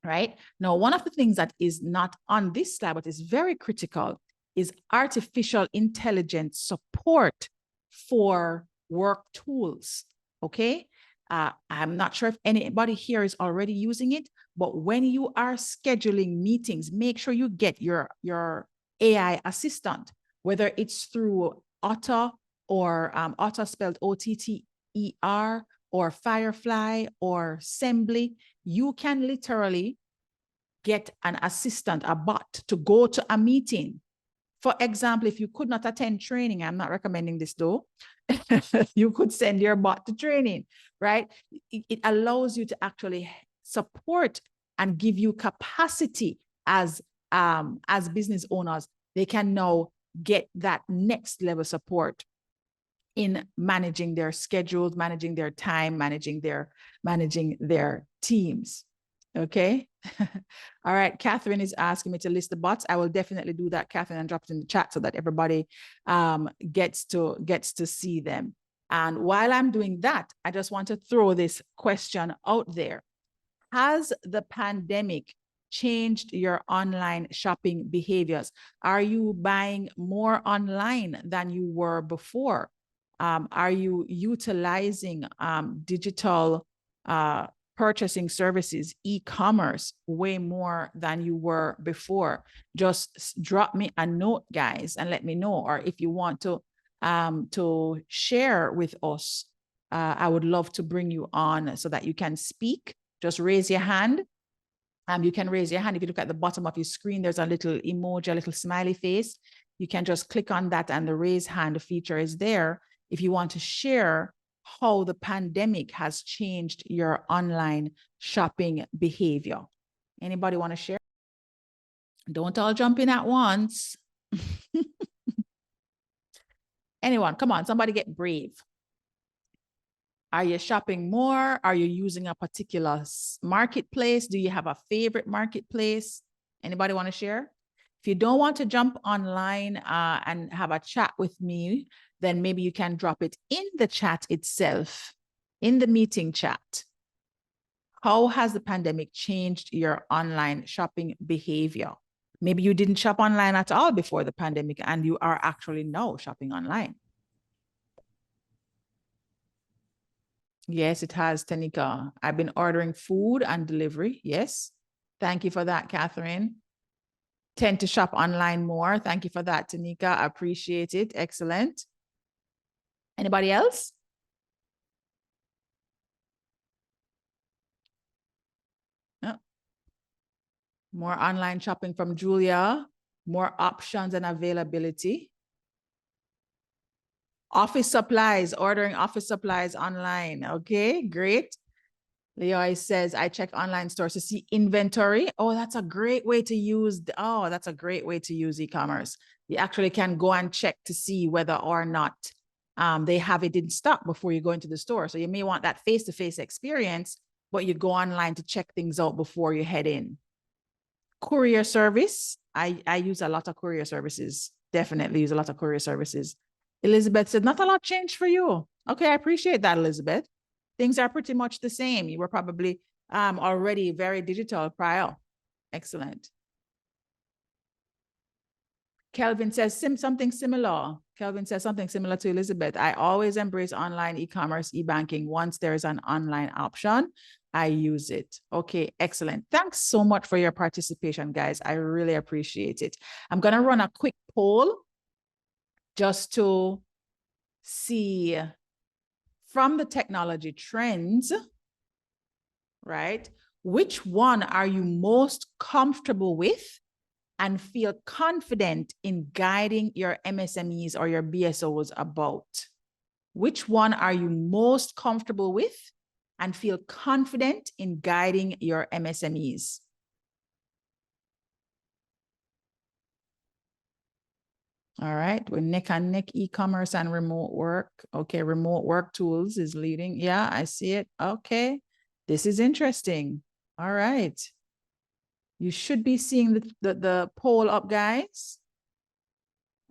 Right? Now, one of the things that is not on this slide, but is very critical, is artificial intelligence support for work tools, okay? I'm not sure if anybody here is already using it, but when you are scheduling meetings, make sure you get your AI assistant, whether it's through Otter or Otter spelled OTTER, or Firefly or Sembly. You can literally get an assistant, a bot, to go to a meeting. For example, if you could not attend training, I'm not recommending this though, you could send your bot to training, right? It allows you to actually support and give you capacity as business owners. They can now get that next level support in managing their schedules, managing their time, managing their teams. Okay. All right. Catherine is asking me to list the bots. I will definitely do that, Catherine, and drop it in the chat so that everybody gets to see them. And while I'm doing that, I just want to throw this question out there. Has the pandemic changed your online shopping behaviors? Are you buying more online than you were before? Are you utilizing digital purchasing services, e-commerce, way more than you were before? Just drop me a note, guys, and let me know. Or if you want to share with us, I would love to bring you on so that you can speak. Just raise your hand. You can raise your hand. If you look at the bottom of your screen, there's a little emoji, a little smiley face. You can just click on that and the raise hand feature is there if you want to share how the pandemic has changed your online shopping behavior. Anybody want to share? Don't all jump in at once. Anyone, come on, somebody get brave. Are you shopping more? Are you using a particular marketplace? Do you have a favorite marketplace? Anybody want to share? If you don't want to jump online and have a chat with me, then maybe you can drop it in the chat itself, in the meeting chat. How has the pandemic changed your online shopping behavior? Maybe you didn't shop online at all before the pandemic and you are actually now shopping online. Yes, it has, Tanika. I've been ordering food and delivery. Yes. Thank you for that, Catherine. Tend to shop online more. Thank you for that, Tanika. I appreciate it. Excellent. Anybody else? No. More online shopping from Julia. More options and availability. Office supplies, ordering office supplies online. Okay, great. Leoi says, I check online stores to see inventory. Oh, that's a great way to use. That's a great way to use e-commerce. You actually can go and check to see whether or not they have it in stock before you go into the store. So you may want that face-to-face experience, but you go online to check things out before you head in. Courier service. I use a lot of courier services. Definitely use a lot of courier services. Elizabeth said, not a lot changed for you. Okay, I appreciate that, Elizabeth. Things are pretty much the same. You were probably already very digital prior. Excellent. Kelvin says something similar. Kelvin says something similar to Elizabeth. I always embrace online e-commerce, e-banking. Once there's an online option, I use it. Okay, excellent. Thanks so much for your participation, guys. I really appreciate it. I'm going to run a quick poll just to see from the technology trends, right? Which one are you most comfortable with and feel confident in guiding your MSMEs or your BSOs about? Which one are you most comfortable with and feel confident in guiding your MSMEs? All right, we're neck and neck, e-commerce and remote work. Okay, remote work tools is leading. Yeah, I see it. Okay, this is interesting. All right. You should be seeing the poll up, guys.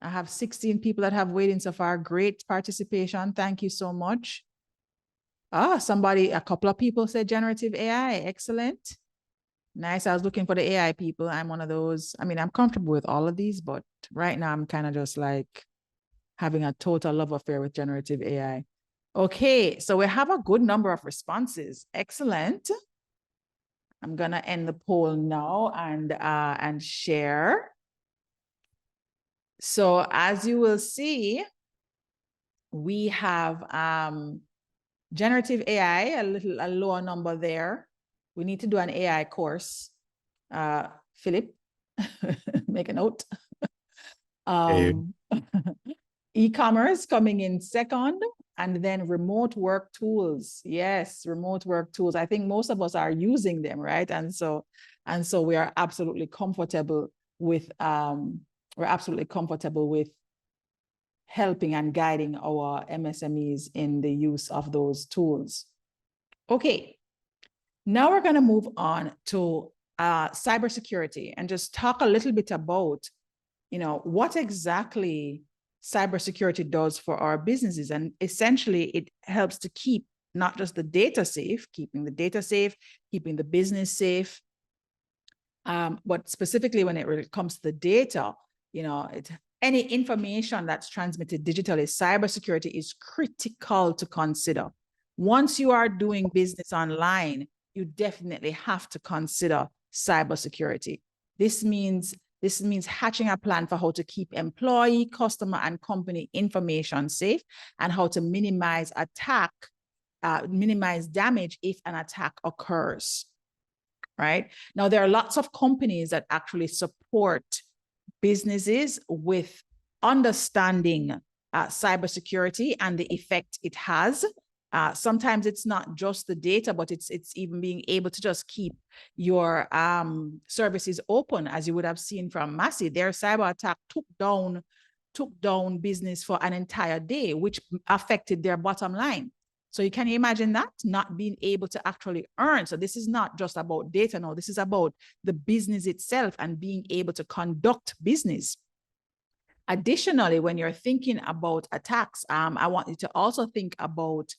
I have 16 people that have waited so far. Great participation. Thank you so much. A couple of people said generative AI. Excellent. Nice. I was looking for the AI people. I'm one of those. I mean, I'm comfortable with all of these, but right now I'm kind of just like having a total love affair with generative AI. Okay, so we have a good number of responses. Excellent. I'm gonna end the poll now and share. So as you will see, we have generative AI, a lower number there. We need to do an AI course. Philip, make a note. E-commerce coming in second, and then remote work tools. Yes, remote work tools. I think most of us are using them, right? And so we are absolutely comfortable with helping and guiding our MSMEs in the use of those tools. Okay, now we're going to move on to cybersecurity and just talk a little bit about, what exactly cybersecurity does for our businesses. And essentially, it helps to keep not just the data safe, keeping the data safe, keeping the business safe, But specifically when it really comes to the data, any information that's transmitted digitally, cybersecurity is critical to consider. Once you are doing business online, you definitely have to consider cybersecurity. This means hatching a plan for how to keep employee, customer, and company information safe, and how to minimize damage if an attack occurs. Right? Now, there are lots of companies that actually support businesses with understanding cybersecurity and the effect it has. Sometimes it's not just the data, but it's even being able to just keep your services open, as you would have seen from Massey. Their cyber attack took down business for an entire day, which affected their bottom line. So you can imagine that, not being able to actually earn. So this is not just about data, no, this is about the business itself and being able to conduct business. Additionally, when you're thinking about attacks, I want you to also think about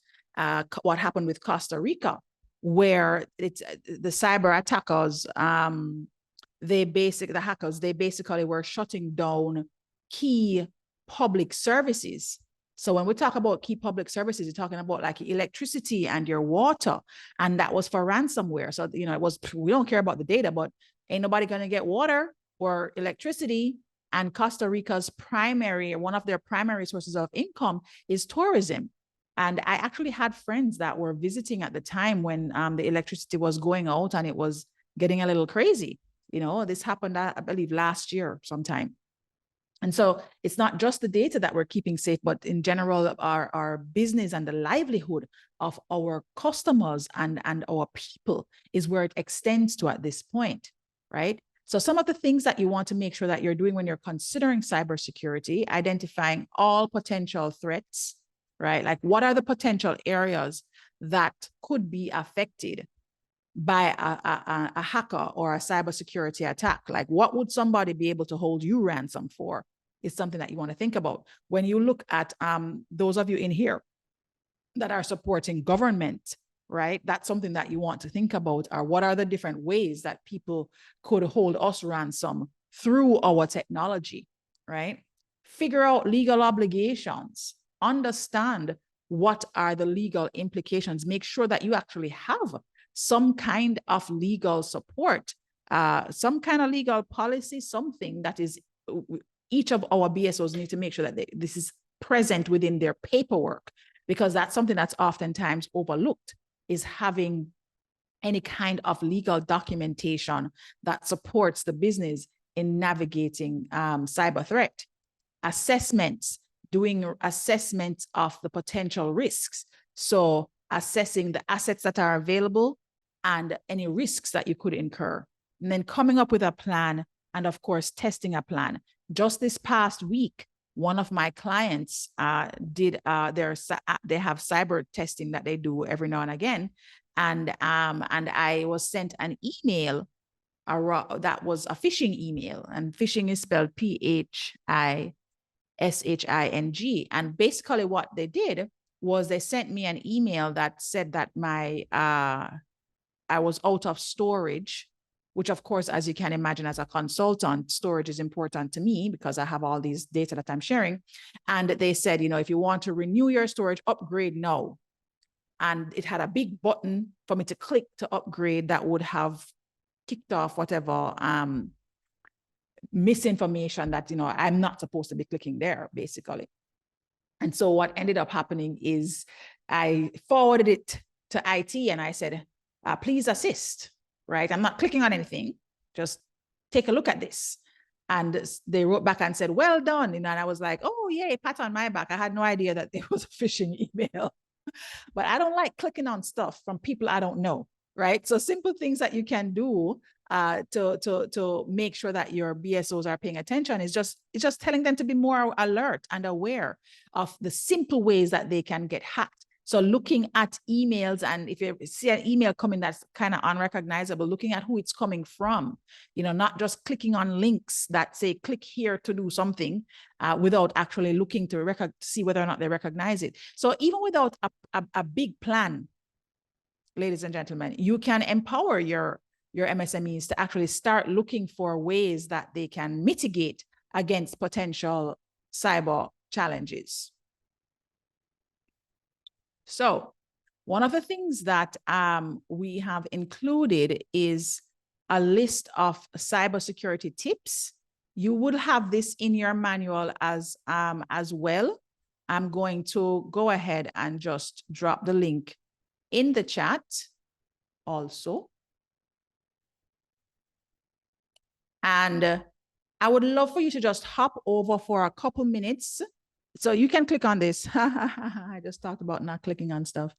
what happened with Costa Rica, where it's the cyber attackers, they basically were shutting down key public services. So when we talk about key public services, you're talking about like electricity and your water, and that was for ransomware. So, we don't care about the data, but ain't nobody going to get water or electricity. And Costa Rica's one of their primary sources of income is tourism. And I actually had friends that were visiting at the time when the electricity was going out and it was getting a little crazy. This happened, I believe, last year sometime. And so it's not just the data that we're keeping safe, but in general, our business and the livelihood of our customers and our people is where it extends to at this point, right? So some of the things that you want to make sure that you're doing when you're considering cybersecurity, identifying all potential threats, right? Like, what are the potential areas that could be affected by a hacker or a cybersecurity attack? Like, what would somebody be able to hold you ransom for? Is something that you want to think about. When you look at those of you in here that are supporting government, right? That's something that you want to think about. Or what are the different ways that people could hold us ransom through our technology, right? Figure out legal obligations. Understand what are the legal implications. Make sure that you actually have some kind of legal support, some kind of legal policy, something that is, each of our BSOs need to make sure that this is present within their paperwork, because that's something that's oftentimes overlooked, is having any kind of legal documentation that supports the business in navigating cyber threat. Assessments, doing assessments of the potential risks. So assessing the assets that are available and any risks that you could incur, and then coming up with a plan, and of course, testing a plan. Just this past week, one of my clients they have cyber testing that they do every now and again, and I was sent an email that was a phishing email, and phishing is spelled PHISHING. And basically, what they did was they sent me an email that said that I was out of storage, which, of course, as you can imagine, as a consultant, storage is important to me because I have all these data that I'm sharing. And they said, if you want to renew your storage, upgrade now. And it had a big button for me to click to upgrade that would have kicked off whatever misinformation that, I'm not supposed to be clicking there, basically. And so what ended up happening is I forwarded it to IT and I said, please assist. Right? I'm not clicking on anything. Just take a look at this. And they wrote back and said, well done. And I was like, oh, yay, pat on my back. I had no idea that it was a phishing email. But I don't like clicking on stuff from people I don't know. Right? So simple things that you can do to make sure that your BSOs are paying attention is just telling them to be more alert and aware of the simple ways that they can get hacked. So looking at emails, and if you see an email coming that's kind of unrecognizable, looking at who it's coming from, not just clicking on links that say, click here to do something without actually looking to see whether or not they recognize it. So even without a big plan, ladies and gentlemen, you can empower your your MSMEs to actually start looking for ways that they can mitigate against potential cyber challenges. So one of the things that we have included is a list of cybersecurity tips. You would have this in your manual as well. I'm going to go ahead and just drop the link in the chat also. And I would love for you to just hop over for a couple minutes. So you can click on this. I just talked about not clicking on stuff.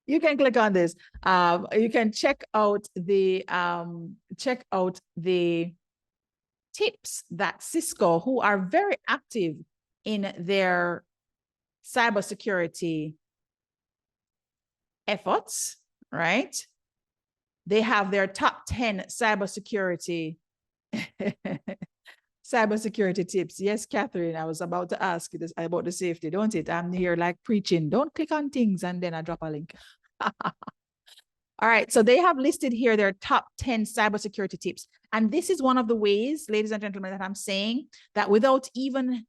You can click on this. You can check out the tips that Cisco, who are very active in their cybersecurity efforts, right? They have their top 10 cybersecurity tips. Yes, Catherine, I was about to ask you this about the safety, don't it? I'm here like preaching. Don't click on things and then I drop a link. All right, so they have listed here their top 10 cybersecurity tips. And this is one of the ways, ladies and gentlemen, that I'm saying that without even,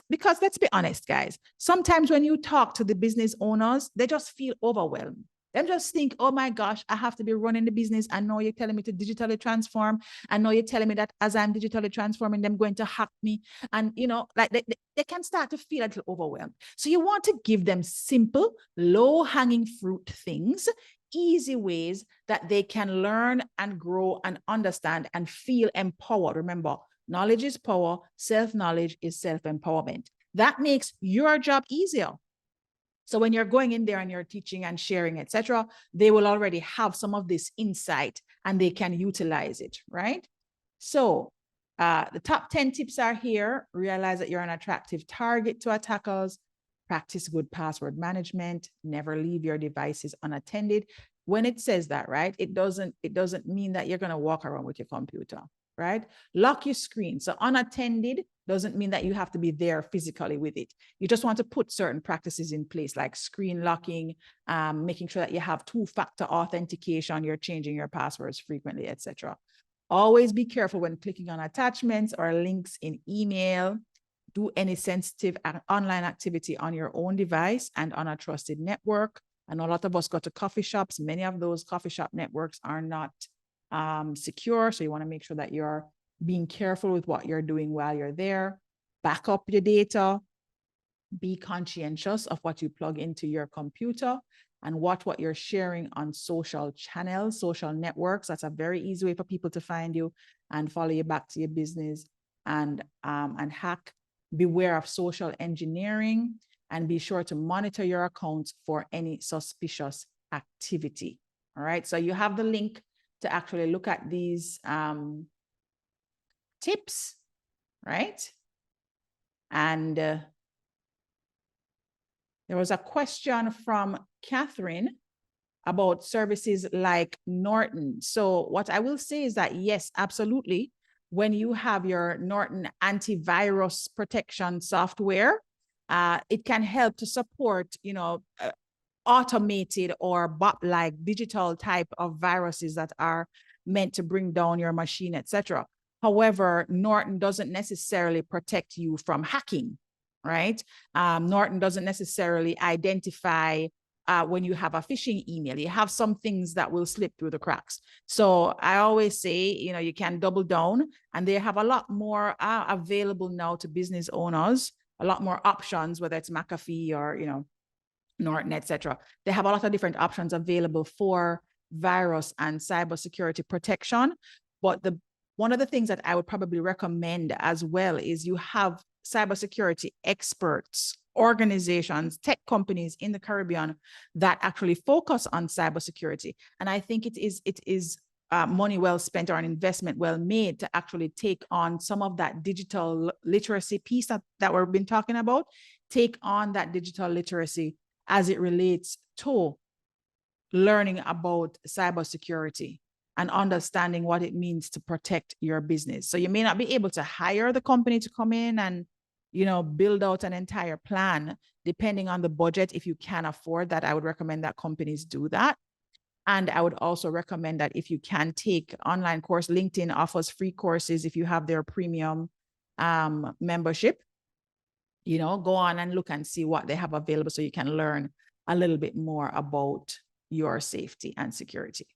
because let's be honest, guys, sometimes when you talk to the business owners, they just feel overwhelmed. They just think, oh my gosh, I have to be running the business. I know you're telling me to digitally transform. I know you're telling me that as I'm digitally transforming, them going to hack me. And, like they can start to feel a little overwhelmed. So you want to give them simple, low-hanging fruit things, easy ways that they can learn and grow and understand and feel empowered. Remember, knowledge is power. Self-knowledge is self-empowerment. That makes your job easier. So when you're going in there and you're teaching and sharing, etc., they will already have some of this insight and they can utilize it, right? So the top 10 tips are here. Realize that you're an attractive target to attackers. Practice good password management. Never leave your devices unattended. When it says that, right, it doesn't mean that you're going to walk around with your computer, right? Lock your screen. So unattended doesn't mean that you have to be there physically with it. You just want to put certain practices in place, like screen locking, making sure that you have two-factor authentication, you're changing your passwords frequently, etc. Always be careful when clicking on attachments or links in email. Do any sensitive online activity on your own device and on a trusted network. I know a lot of us go to coffee shops. Many of those coffee shop networks are not secure. So you want to make sure that you're being careful with what you're doing while you're there. Back up your data. Be conscientious of what you plug into your computer and watch what you're sharing on social channels, social networks. That's a very easy way for people to find you and follow you back to your business and hack. Beware of social engineering and be sure to monitor your accounts for any suspicious activity. All right, so you have the link to actually look at these tips, right? And there was a question from Catherine about services like Norton. So what I will say is that, yes, absolutely. When you have your Norton antivirus protection software, it can help to support, automated or bot-like digital type of viruses that are meant to bring down your machine, etc. However, Norton doesn't necessarily protect you from hacking, right? Norton doesn't necessarily identify when you have a phishing email. You have some things that will slip through the cracks. So I always say, you can double down, and they have a lot more available now to business owners, a lot more options, whether it's McAfee or, Norton, etc. They have a lot of different options available for virus and cybersecurity protection. But one of the things that I would probably recommend as well is you have cybersecurity experts, organizations, tech companies in the Caribbean that actually focus on cybersecurity. And I think it is money well spent or an investment well made to actually take on some of that digital literacy piece that we've been talking about, take on that digital literacy as it relates to learning about cybersecurity and understanding what it means to protect your business. So you may not be able to hire the company to come in and, build out an entire plan, depending on the budget. If you can afford that, I would recommend that companies do that. And I would also recommend that if you can take online course, LinkedIn offers free courses if you have their premium membership. You know, go on and look and see what they have available so you can learn a little bit more about your safety and security.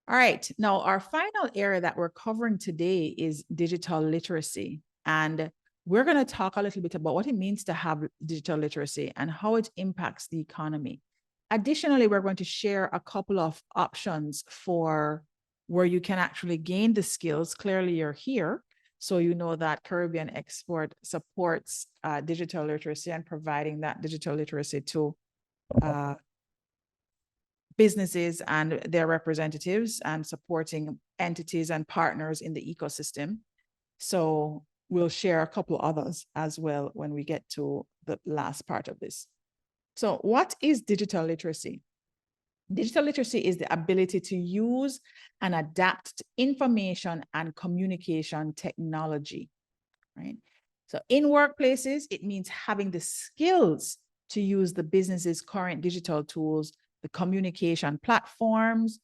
All right, now our final area that we're covering today is digital literacy. And we're going to talk a little bit about what it means to have digital literacy and how it impacts the economy. Additionally, we're going to share a couple of options for where you can actually gain the skills. Clearly, you're here, so you know that Caribbean Export supports digital literacy and providing that digital literacy to businesses and their representatives and supporting entities and partners in the ecosystem. So we'll share a couple others as well when we get to the last part of this. So what is digital literacy? Digital literacy is the ability to use and adapt to information and communication technology, right? So in workplaces, it means having the skills to use the business's current digital tools, the communication platforms,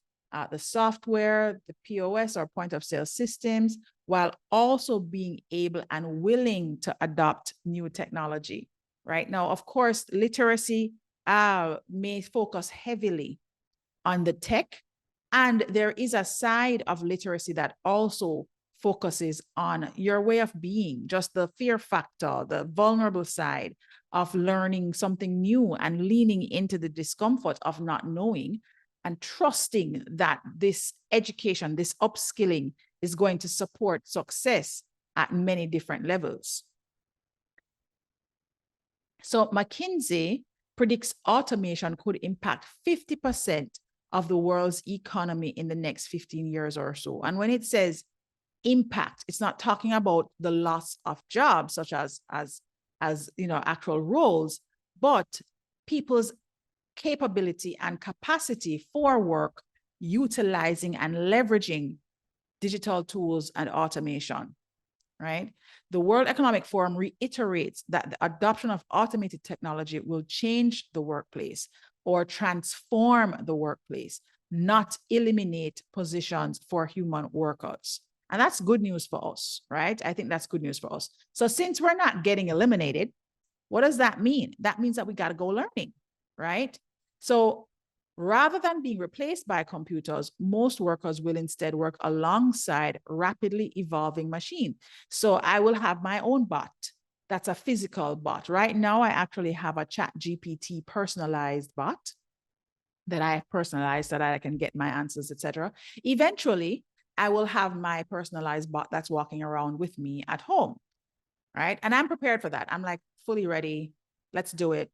the software, the POS or point of sale systems, while also being able and willing to adopt new technology. Right now, of course, literacy may focus heavily on the tech, and there is a side of literacy that also focuses on your way of being, just the fear factor, the vulnerable side of learning something new and leaning into the discomfort of not knowing and trusting that this education, this upskilling is going to support success at many different levels. So McKinsey predicts automation could impact 50% of the world's economy in the next 15 years or so. And when it says impact, it's not talking about the loss of jobs, such as you know, actual roles, but people's capability and capacity for work, utilizing and leveraging digital tools and automation, right? The World Economic Forum reiterates that the adoption of automated technology will change the workplace or transform the workplace, not eliminate positions for human workers. And that's good news for us, right? I think that's good news for us. So since we're not getting eliminated, what does that mean? That means that we got to go learning, right? So rather than being replaced by computers, most workers will instead work alongside rapidly evolving machines. So I will have my own bot. That's a physical bot. Right now, I actually have a ChatGPT personalized bot that I have personalized so that I can get my answers, etc. Eventually, I will have my personalized bot that's walking around with me at home, right? And I'm prepared for that. I'm like fully ready. Let's do it.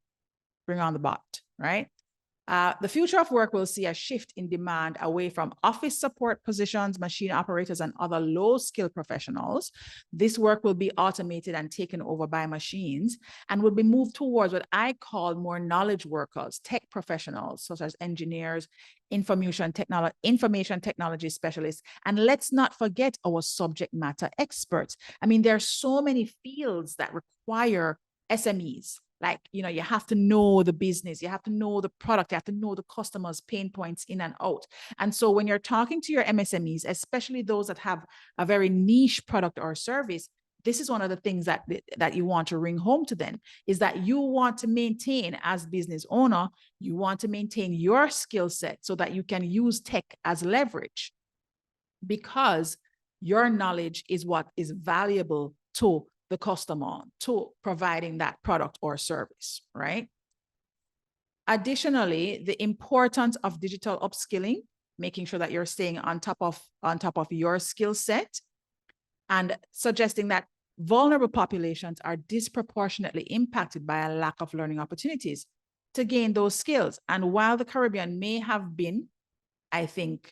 Bring on the bot, right? The future of work will see a shift in demand away from office support positions, machine operators, and other low-skill professionals. This work will be automated and taken over by machines and will be moved towards what I call more knowledge workers, tech professionals, such as engineers, information technology specialists. And let's not forget our subject matter experts. I mean, there are so many fields that require SMEs. Like, you know, you have to know the business, you have to know the product, you have to know the customers' pain points in and out. And so when you're talking to your MSMEs, especially those that have a very niche product or service, this is one of the things that you want to ring home to them, is that you want to maintain, as business owner, you want to maintain your skill set so that you can use tech as leverage, because your knowledge is what is valuable to the customer, to providing that product or service, right? Additionally, the importance of digital upskilling, making sure that you're staying on top of your skill set, and suggesting that vulnerable populations are disproportionately impacted by a lack of learning opportunities to gain those skills. And while the Caribbean may have been, I think,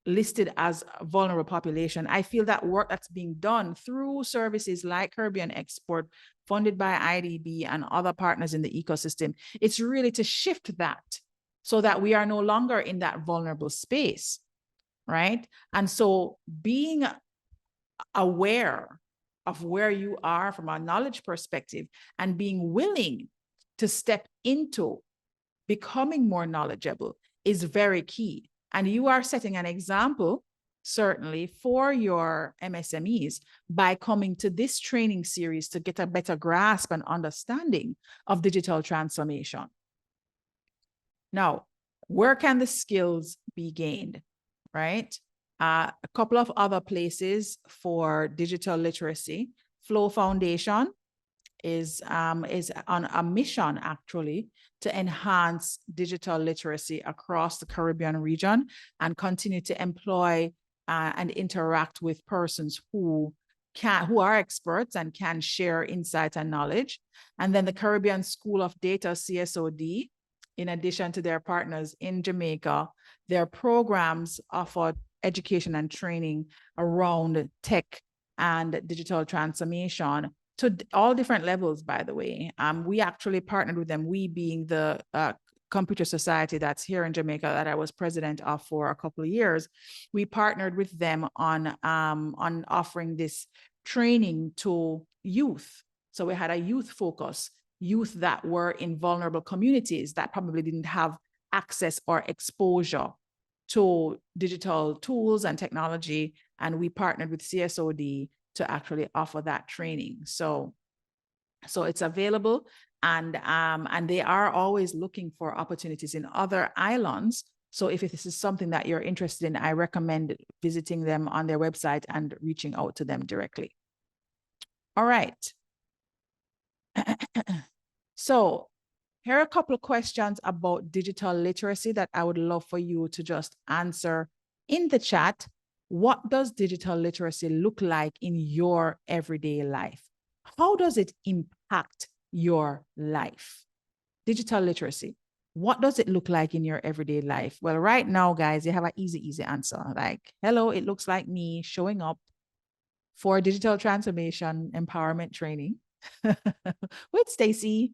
listed as a vulnerable population, I feel that work that's being done through services like Caribbean Export, funded by IDB and other partners in the ecosystem, it's really to shift that so that we are no longer in that vulnerable space, right? And so being aware of where you are from a knowledge perspective and being willing to step into becoming more knowledgeable is very key. And you are setting an example, certainly, for your MSMEs by coming to this training series to get a better grasp and understanding of digital transformation. Now, where can the skills be gained, right? A couple of other places for digital literacy. Flow Foundation is on a mission, actually, to enhance digital literacy across the Caribbean region and continue to employ and interact with persons who are experts and can share insight and knowledge. And then the Caribbean School of Data, CSOD, in addition to their partners in Jamaica, their programs offer education and training around tech and digital transformation to all different levels, by the way. We actually partnered with them, we being the computer society that's here in Jamaica that I was president of for a couple of years. We partnered with them on offering this training to youth. So we had a youth focus, youth that were in vulnerable communities that probably didn't have access or exposure to digital tools and technology. And we partnered with CSOD to actually offer that training. So it's available, and they are always looking for opportunities in other islands. So if this is something that you're interested in, I recommend visiting them on their website and reaching out to them directly. All right. So here are a couple of questions about digital literacy that I would love for you to just answer in the chat. What does digital literacy look like in your everyday life? How does it impact your life? Digital literacy, what does it look like in your everyday life? Well, right now, guys, you have an easy answer. Like, hello, it looks like me showing up for digital transformation empowerment training with Stacy,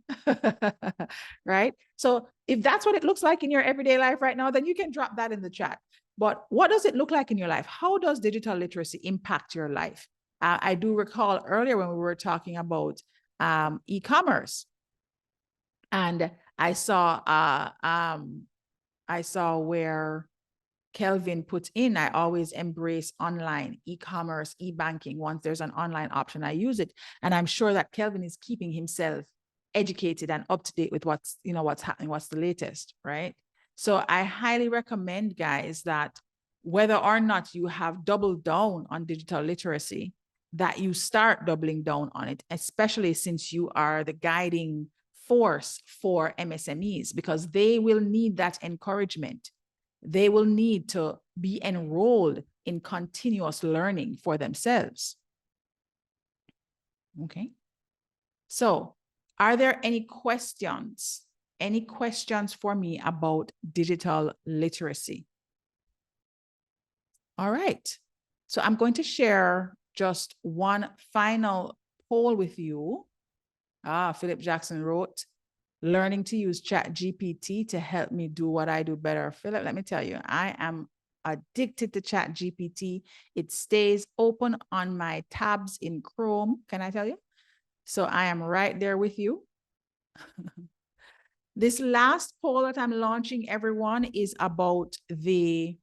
right? So if that's what it looks like in your everyday life right now, then you can drop that in the chat. But what does it look like in your life? How does digital literacy impact your life? I do recall earlier when we were talking about e-commerce, and I saw where Kelvin put in, I always embrace online, e-commerce, e-banking. Once there's an online option, I use it. And I'm sure that Kelvin is keeping himself educated and up to date with what's happening, what's the latest, right? So I highly recommend, guys, that whether or not you have doubled down on digital literacy, that you start doubling down on it, especially since you are the guiding force for MSMEs, because they will need that encouragement. They will need to be enrolled in continuous learning for themselves. Okay. So are there any questions? Any questions for me about digital literacy? All right. So I'm going to share just one final poll with you. Philip Jackson wrote, learning to use ChatGPT to help me do what I do better. Philip, let me tell you, I am addicted to ChatGPT. It stays open on my tabs in Chrome. Can I tell you? So I am right there with you. This last poll that I'm launching, everyone, is about the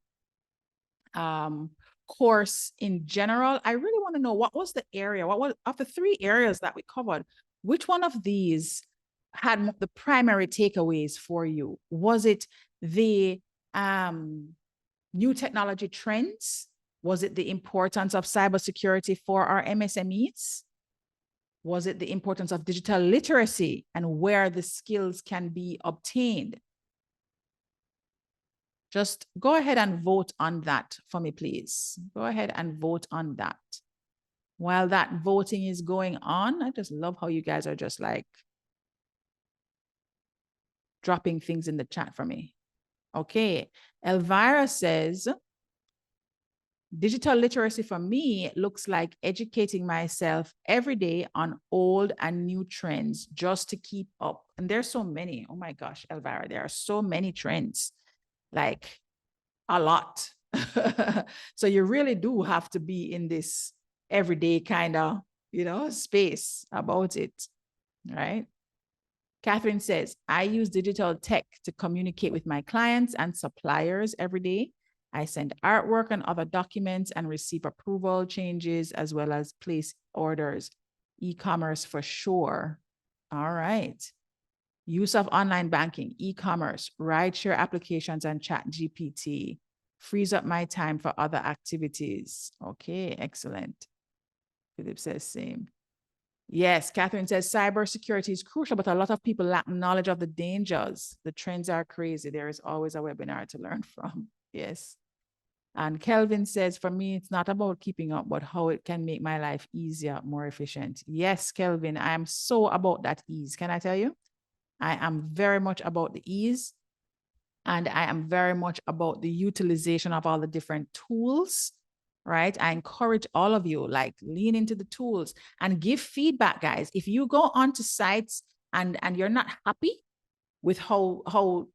course in general. I really want to know, what was the area, what was, of the 3 areas that we covered, which one of these had the primary takeaways for you? Was it the new technology trends? Was it the importance of cybersecurity for our MSMEs? Was it the importance of digital literacy and where the skills can be obtained? Just go ahead and vote on that for me, please. Go ahead and vote on that. While that voting is going on, I just love how you guys are just like dropping things in the chat for me. Okay, Elvira says, digital literacy for me looks like educating myself every day on old and new trends just to keep up. And there's so many. Oh my gosh, Elvira, there are so many trends, like a lot. So you really do have to be in this everyday kind of, space about it, right? Catherine says, I use digital tech to communicate with my clients and suppliers every day. I send artwork and other documents and receive approval changes as well as place orders. E-commerce for sure. All right. Use of online banking, e-commerce, rideshare applications, and ChatGPT frees up my time for other activities. Okay, excellent. Philip says same. Yes, Catherine says cybersecurity is crucial, but a lot of people lack knowledge of the dangers. The trends are crazy. There is always a webinar to learn from. Yes. And Kelvin says, for me, it's not about keeping up, but how it can make my life easier, more efficient. Yes, Kelvin, I am so about that ease. Can I tell you? I am very much about the ease, and I am very much about the utilization of all the different tools, right? I encourage all of you, like, lean into the tools and give feedback, guys. If you go onto sites and you're not happy with how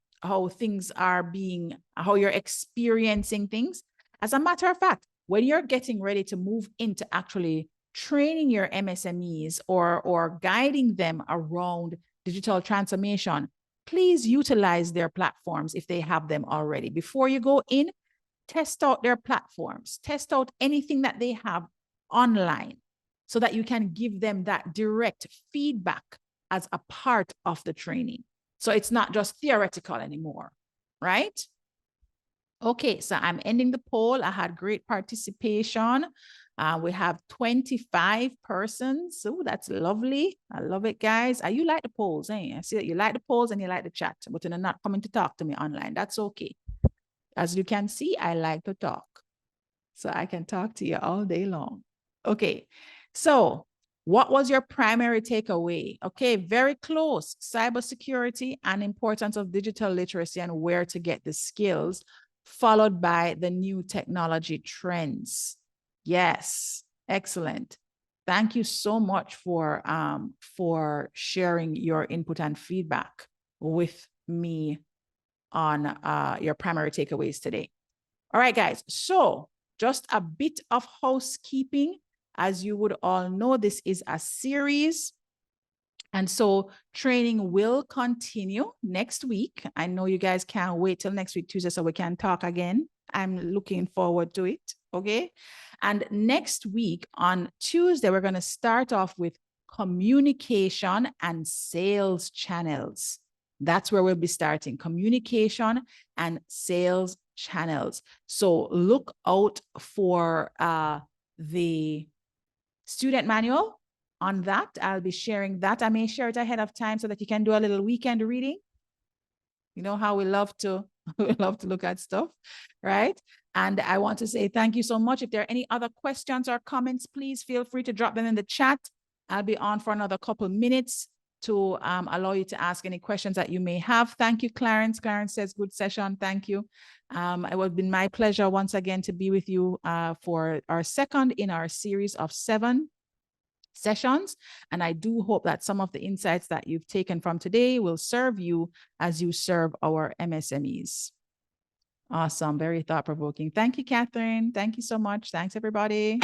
things are being, how you're experiencing things, as a matter of fact, when you're getting ready to move into actually training your MSMEs or guiding them around digital transformation, please utilize their platforms if they have them already. Before you go in, test out their platforms, test out anything that they have online so that you can give them that direct feedback as a part of the training. So it's not just theoretical anymore, right? Okay, so I'm ending the poll. I had great participation. We have 25 persons. So that's lovely. I love it, guys. You like the polls, eh? I see that you like the polls and you like the chat, but you're not coming to talk to me online. That's okay. As you can see, I like to talk. So I can talk to you all day long. Okay, so what was your primary takeaway? Okay, very close. Cybersecurity and importance of digital literacy and where to get the skills, followed by the new technology trends. Yes, excellent. Thank you so much for sharing your input and feedback with me on your primary takeaways today. All right, guys. So just a bit of housekeeping. As you would all know, this is a series. And so training will continue next week. I know you guys can't wait till next week, Tuesday, so we can talk again. I'm looking forward to it, okay? And next week on Tuesday, we're going to start off with communication and sales channels. That's where we'll be starting, communication and sales channels. So look out for the student manual on that. I'll be sharing that. I may share it ahead of time so that you can do a little weekend reading. You know how we love to look at stuff, right? And I want to say thank you so much. If there are any other questions or comments, please feel free to drop them in the chat. I'll be on for another couple minutes to allow you to ask any questions that you may have. Thank you, Clarence. Clarence says, good session. Thank you. It would be my pleasure once again to be with you for our second in our series of 7 sessions. And I do hope that some of the insights that you've taken from today will serve you as you serve our MSMEs. Awesome. Very thought-provoking. Thank you, Catherine. Thank you so much. Thanks, everybody.